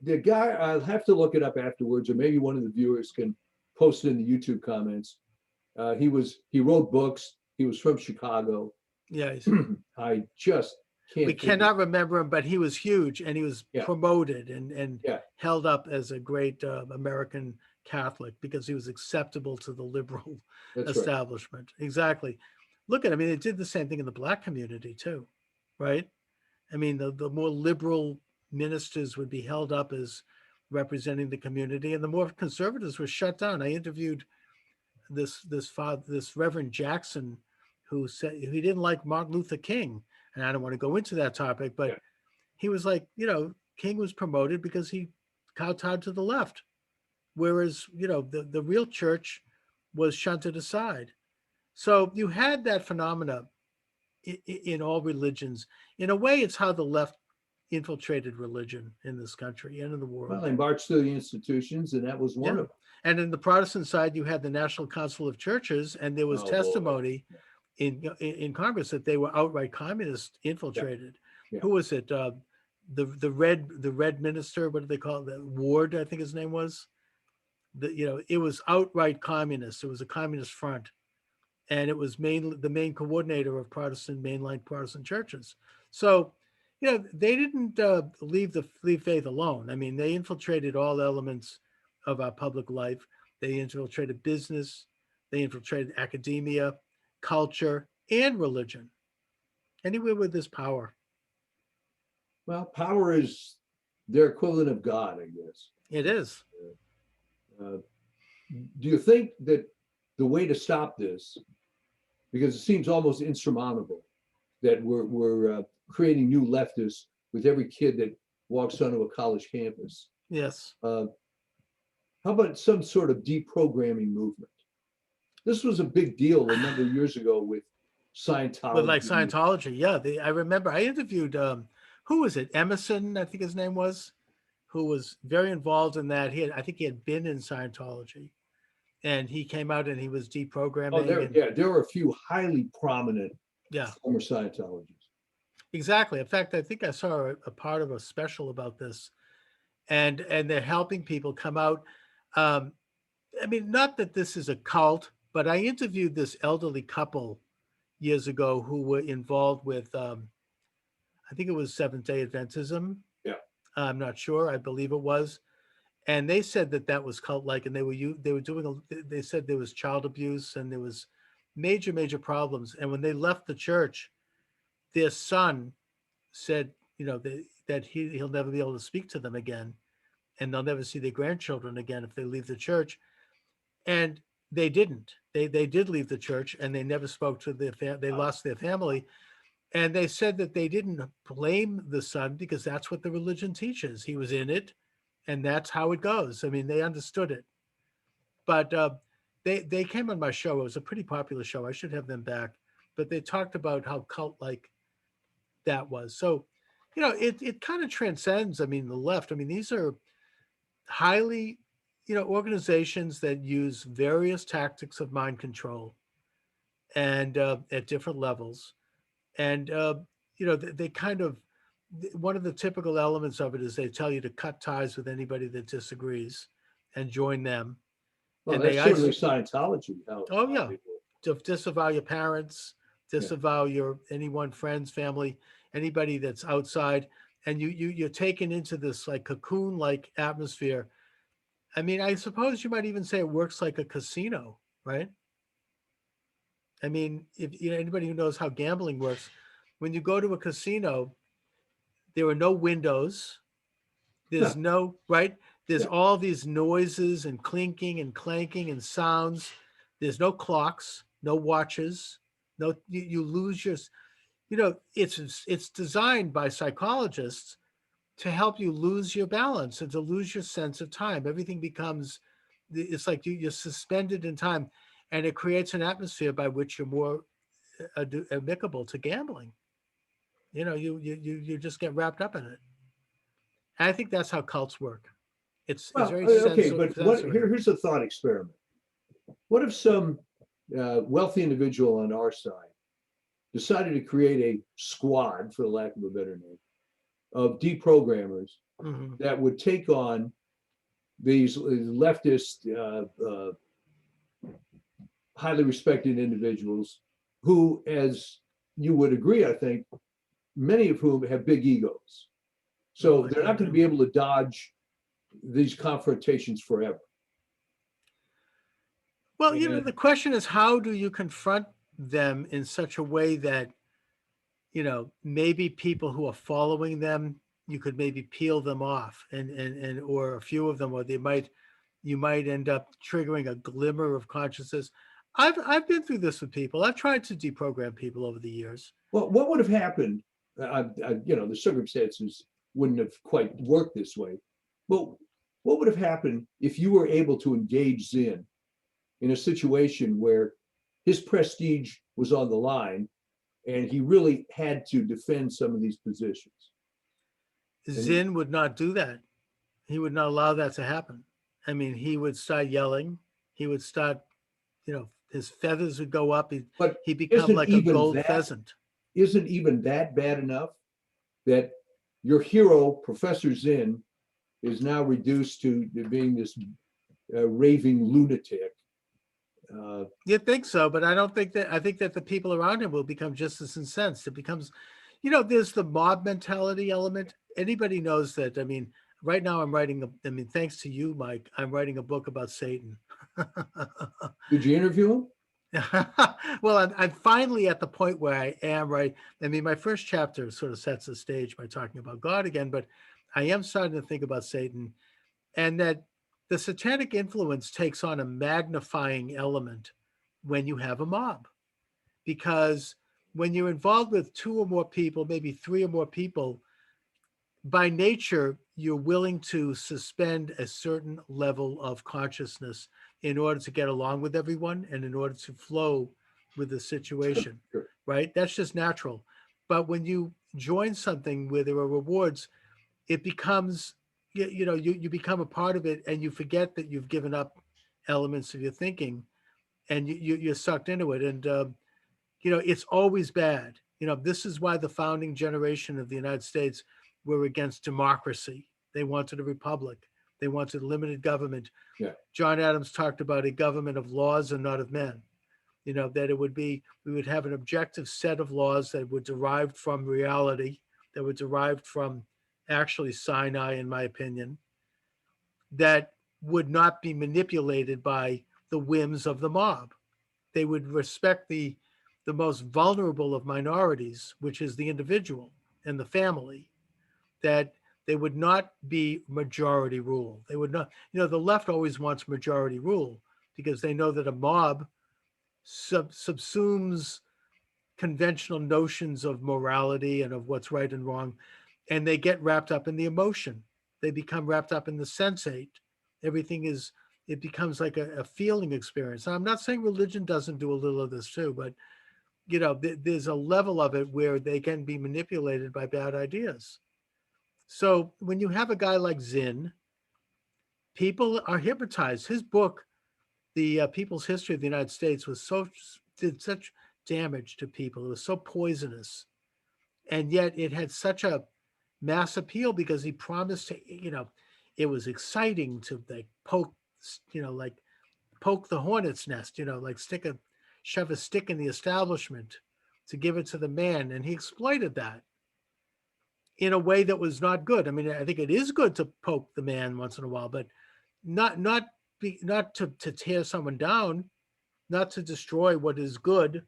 the guy, I'll have to look it up afterwards, or maybe one of the viewers can post it in the YouTube comments. He wrote books. He was from Chicago. Yeah. I just can't. We cannot remember him, but he was huge, and he was Yeah. promoted and Yeah. held up as a great American Catholic because he was acceptable to the liberal That's right. establishment. Exactly. Look at, I mean, it did the same thing in the Black community too, right? I mean, the more liberal ministers would be held up as representing the community, and the more conservatives were shut down. I interviewed this Reverend Jackson, who said he didn't like Martin Luther King, and I don't want to go into that topic, but Yeah. he was like, King was promoted because he kowtowed to the left, whereas the real church was shunted aside. So you had that phenomena in all religions. In a way, it's how the left infiltrated religion in this country and in the world. Well, they marched through the institutions, and that was one of them. And in the Protestant side, you had the National Council of Churches, and there was testimony in Congress that they were outright communist infiltrated. Yeah. Who was it? The red minister, what do they call it? Ward, I think his name was. It was outright communist. It was a communist front, and it was the main coordinator of mainline Protestant churches. So, they didn't leave faith alone. I mean, they infiltrated all elements of our public life. They infiltrated business. They infiltrated academia, culture, and religion. Anywhere with this power. Well, power is their equivalent of God, I guess. It is. Do you think that the way to stop this, because it seems almost insurmountable, that we're creating new leftists with every kid that walks onto a college campus? Yes. How about some sort of deprogramming movement? This was a big deal a number of years ago with Scientology. With Scientology, yeah. I remember I interviewed, who was it? Emerson, I think his name was, who was very involved in that. I think he had been in Scientology, and he came out and he was deprogramming. There were a few highly prominent former Scientologists. Exactly. In fact, I think I saw a part of a special about this, and they're helping people come out. I mean, not that this is a cult, but I interviewed this elderly couple years ago who were involved with, I think it was Seventh-day Adventism. Yeah. I'm not sure. I believe it was. And they said that was cult-like, and they said there was child abuse and there was major problems. And when they left the church, their son said, that he'll never be able to speak to them again, and they'll never see their grandchildren again if they leave the church. And they didn't. They did leave the church, and they never spoke to their family. They lost their family. And they said that they didn't blame the son because that's what the religion teaches. He was in it, and that's how it goes. I mean, they understood it. But they came on my show. It was a pretty popular show. I should have them back. But they talked about how cult-like that was. So, it kind of transcends, the left. These are highly, organizations that use various tactics of mind control and at different levels. And, they kind of, one of the typical elements of it is they tell you to cut ties with anybody that disagrees and join them. Well, and that's certainly Scientology. To disavow your parents, disavow anyone, friends, family, anybody that's outside. And you're taken into this like cocoon-like atmosphere. I suppose you might even say it works like a casino, right? If anybody who knows how gambling works, when you go to a casino, there are no windows. There's There's all these noises and clinking and clanking and sounds. There's no clocks, no watches. No, you lose your. It's designed by psychologists to help you lose your balance and to lose your sense of time. Everything becomes, it's like you're suspended in time, and it creates an atmosphere by which you're more amicable to gambling. You just get wrapped up in it. And I think that's how cults work. It's very okay, but here's a thought experiment. What if some wealthy individual on our side decided to create a squad, for the lack of a better name, of deprogrammers Mhm. that would take on these leftist, highly respected individuals who, as you would agree, I think, many of whom have big egos. So Oh, they're I not going to do. be able to dodge these confrontations forever. Well, And the question is, how do you confront them in such a way that, maybe people who are following them, you could maybe peel them off and or a few of them, or you might end up triggering a glimmer of consciousness. I've been through this with people. I've tried to deprogram people over the years. well, what would have happened? The circumstances wouldn't have quite worked this way. But what would have happened if you were able to engage Zinn in a situation where his prestige was on the line and he really had to defend some of these positions? And Zinn would not do that. He would not allow that to happen. I mean, he would start yelling. He would start, his feathers would go up. but He'd become isn't like a even gold that pheasant. isn't even that bad enough that your hero, Professor Zinn, is now reduced to being this raving lunatic? You'd think so, but I think that the people around him will become just as incensed. It becomes, there's the mob mentality element. Anybody knows that. I mean, right now thanks to you, Mike, I'm writing a book about Satan. Did you interview him? Well, I'm finally at the point where I am right. I mean, my first chapter sort of sets the stage by talking about God again, but I am starting to think about Satan, and that the satanic influence takes on a magnifying element when you have a mob, because when you're involved with two or more people, maybe three or more people, by nature, you're willing to suspend a certain level of consciousness in order to get along with everyone and in order to flow with the situation, Sure. right? That's just natural. But when you join something where there are rewards, it becomes, you become a part of it, and you forget that you've given up elements of your thinking, and you're sucked into it. And, it's always bad. This is why the founding generation of the United States were against democracy. They wanted a republic. They wanted limited government. Yeah. John Adams talked about a government of laws and not of men. That we would have an objective set of laws that were derived from reality, that were derived from actually Sinai, in my opinion, that would not be manipulated by the whims of the mob. They would respect the most vulnerable of minorities, which is the individual and the family, that they would not be majority rule. They would not, the left always wants majority rule because they know that a mob subsumes conventional notions of morality and of what's right and wrong, and they get wrapped up in the emotion. They become wrapped up in the sensate. It becomes like a feeling experience. And I'm not saying religion doesn't do a little of this too, but there's a level of it where they can be manipulated by bad ideas. So when you have a guy like Zinn, people are hypnotized. His book, The People's History of the United States, did such damage to people. It was so poisonous, and yet it had such a mass appeal because he promised to, it was exciting to like poke the hornet's nest, like shove a stick in the establishment to give it to the man, and he exploited that in a way that was not good. I mean, I think it is good to poke the man once in a while, but not to tear someone down, not to destroy what is good.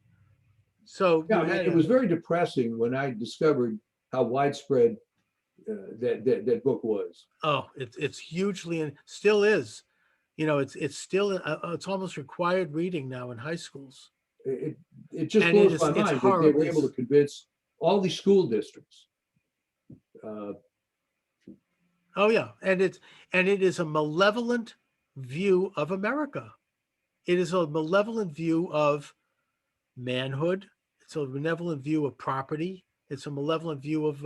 So Yeah, I mean, it was very depressing when I discovered how widespread that book was. Oh, it's hugely, and still is. It's still it's almost required reading now in high schools. It just And blows my it's mind that they were able to convince all these school districts. Oh yeah, and it is a malevolent view of America. It is a malevolent view of manhood. It's a malevolent view of property. It's a malevolent view of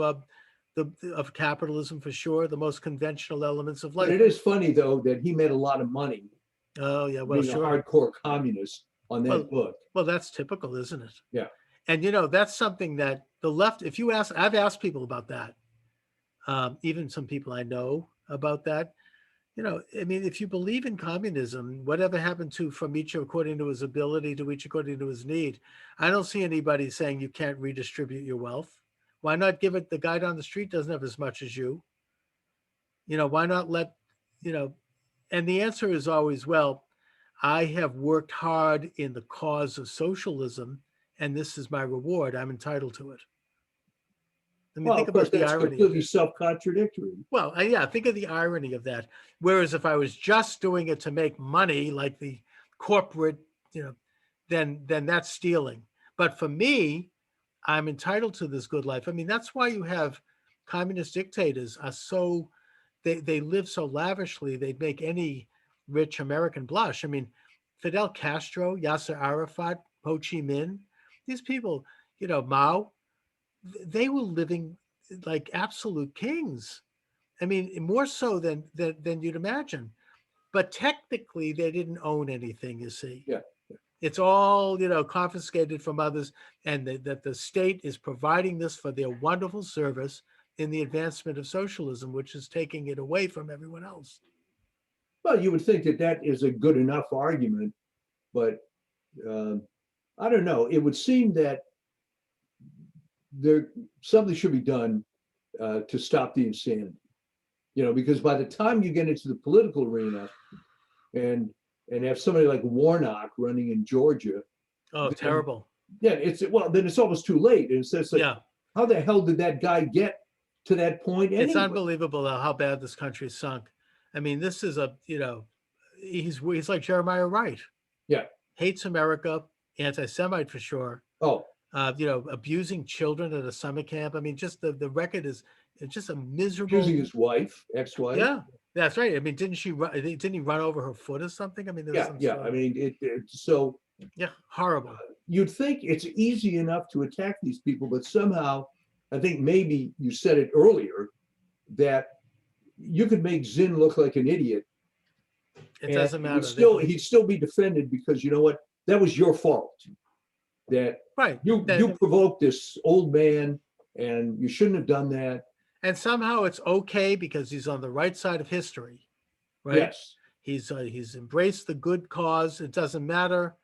of capitalism, for sure. The most conventional elements of life. But it is funny though that he made a lot of money. Oh yeah, well, being sure. a hardcore communist on that book. Well, that's typical, isn't it? Yeah. And that's something that the left. If you ask, I've asked people about that. even some people I know about that. I mean, if you believe in communism, whatever happened to from each according to his ability to each according to his need, I don't see anybody saying you can't redistribute your wealth. Why not give it? The guy down the street doesn't have as much as you. Why not let, you know, and the answer is always, well, I have worked hard in the cause of socialism, and this is my reward. I'm entitled to it. I mean, Well, think of course, about the that's irony of completely it. self-contradictory. Well, yeah, think of the irony of that. Whereas if I was just doing it to make money, like the corporate, then that's stealing. But for me, I'm entitled to this good life. I mean, that's why you have communist dictators are so they live so lavishly, they'd make any rich American blush. I mean, Fidel Castro, Yasser Arafat, Ho Chi Minh, these people, Mao, they were living like absolute kings. I mean, more so than you'd imagine. But technically, they didn't own anything. You see, Yeah. it's all confiscated from others, and that the state is providing this for their wonderful service in the advancement of socialism, which is taking it away from everyone else. Well, you would think that that is a good enough argument, but I don't know. It would seem that there something should be done to stop the insanity. Because by the time you get into the political arena and have somebody like Warnock running in Georgia, Oh, then, terrible. yeah, then it's almost too late. And it's like, Yeah, how the hell did that guy get to that point it's anyway? unbelievable how bad this country's sunk. I mean, this is he's like Jeremiah Wright. Yeah. Hates America, anti-Semite for sure. Oh, Abusing children at a summer camp. I mean, just the record is it's just a miserable. Accusing his wife, ex-wife. Yeah, that's right. I mean, didn't he run over her foot or something? I mean, there was some Yeah. I mean, so yeah, horrible. You'd think it's easy enough to attack these people, but somehow, I think maybe you said it earlier, that you could make Zinn look like an idiot. It doesn't matter. He'd still be defended because you know what? That was your fault. That right. You provoked this old man, and you shouldn't have done that. And somehow it's okay because he's on the right side of history, right? Yes. He's embraced the good cause. It doesn't matter.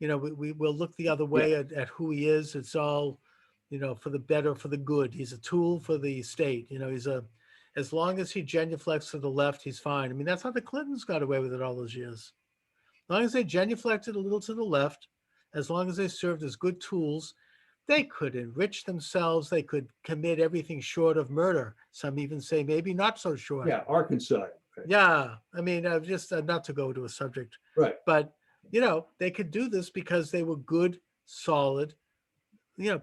We will look the other way at who he is. It's all, for the better, for the good. He's a tool for the state. As long as he genuflects to the left, he's fine. I mean, that's how the Clintons got away with it all those years. As long as they genuflected a little to the left, as long as they served as good tools, they could enrich themselves. They could commit everything short of murder. Some even say maybe not so short. Yeah, Arkansas. Right. Yeah. I mean, just not to go to a subject. Right. But, they could do this because they were good, solid,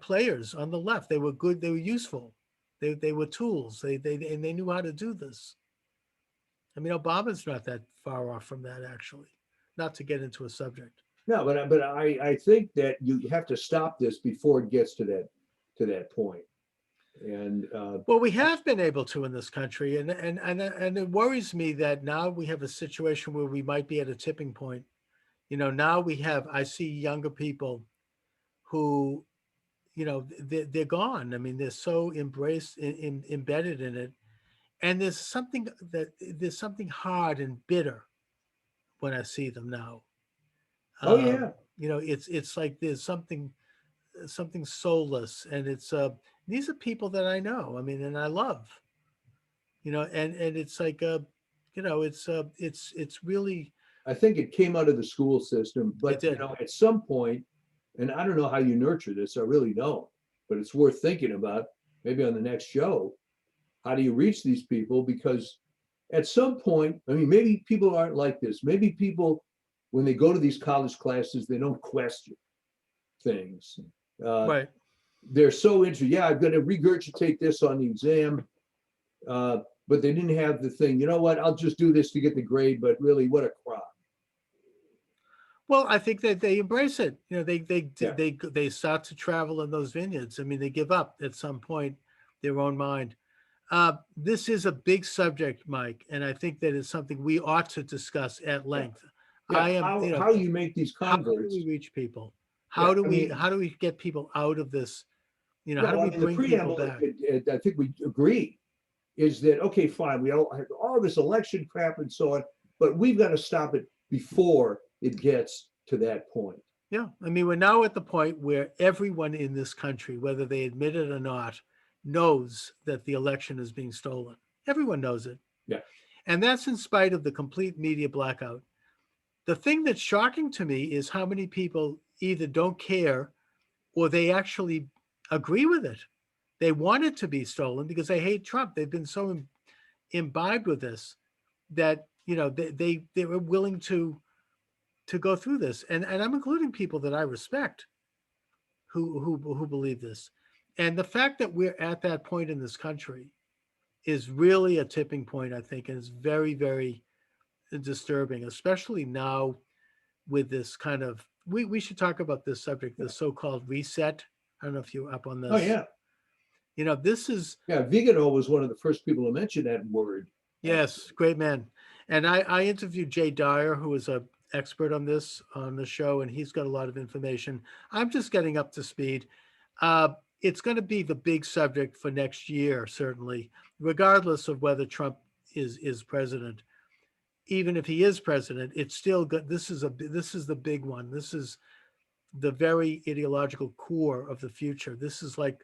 players on the left. They were good. They were useful. They were tools. They knew how to do this. I mean, Obama's not that far off from that, actually, not to get into a subject. No, but I think that you have to stop this before it gets to that point. And well, we have been able to in this country, and it worries me that now we have a situation where we might be at a tipping point. Now I see younger people who, they're gone. I mean, they're so embedded in it, and there's something hard and bitter when I see them now. Oh yeah. It's like there's something soulless, and it's these are people that I know. I mean, and I love. And it's like it's really. I think it came out of the school system, but at some point, and I don't know how you nurture this. I really don't, but it's worth thinking about. Maybe on the next show, how do you reach these people? Because at some point, I mean, maybe people aren't like this. Maybe people, when they go to these college classes, they don't question things. Right. They're so interested. Yeah, I'm going to regurgitate this on the exam, but they didn't have the thing. You know what? I'll just do this to get the grade. But really, what a crock. Well, I think that they embrace it. They start to travel in those vineyards. I mean, they give up at some point their own mind. This is a big subject, Mike, and I think that it's something we ought to discuss at length. Yeah, how you make these converts? How do we reach people? How do we get people out of this? How do we bring people back? I think we agree is that, okay, fine, we all have all this election crap and so on, but we've got to stop it before it gets to that point. Yeah. I mean, we're now at the point where everyone in this country, whether they admit it or not, knows that the election is being stolen. Everyone knows it. Yeah. And that's in spite of the complete media blackout. The thing that's shocking to me is how many people either don't care or they actually agree with it. They want it to be stolen because they hate Trump. They've been so imbibed with this that, you know, they were willing to go through this. And I'm including people that I respect who believe this. And the fact that we're at that point in this country is really a tipping point, I think, and it's very, very disturbing, especially now with this kind of, we should talk about this subject, the so-called reset. I don't know if you're up on this. Oh, yeah. You know, this is... Yeah, Vigano was one of the first people to mention that word. Yes, great man. And I interviewed Jay Dyer, who is an expert on this on the show, and he's got a lot of information. I'm just getting up to speed. It's going to be the big subject for next year, certainly, regardless of whether Trump is president. Even if he is president, it's still good. This is the big one. This is the very ideological core of the future. This is like,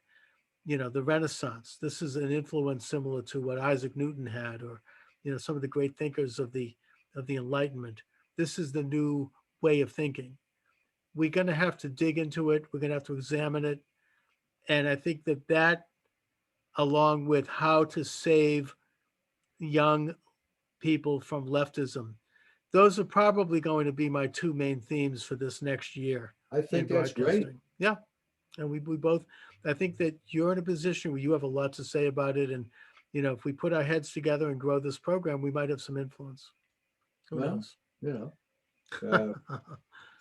you know, the Renaissance. This is an influence similar to what Isaac Newton had, or, you know, some of the great thinkers of the Enlightenment. This is the new way of thinking. We're going to have to dig into it. We're going to have to examine it. And I think that along with how to save young people from leftism, those are probably going to be my two main themes for this next year. I think that's great. Yeah. And we both, I think that you're in a position where you have a lot to say about it. And, you know, if we put our heads together and grow this program, we might have some influence. Who knows? You know, from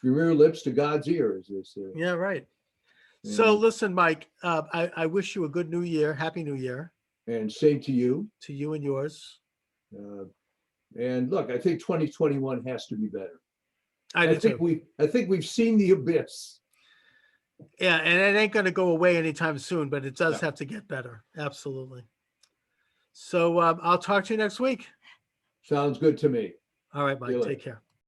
your lips to God's ears. Yeah, right. So listen, Mike, I wish you a good new year. Happy New Year. And same to you. To you and yours. And look, I think 2021 has to be better. I think we've seen the abyss. Yeah, and it ain't going to go away anytime soon, but it does have to get better. Absolutely. So I'll talk to you next week. Sounds good to me. All right, Mike. Take care.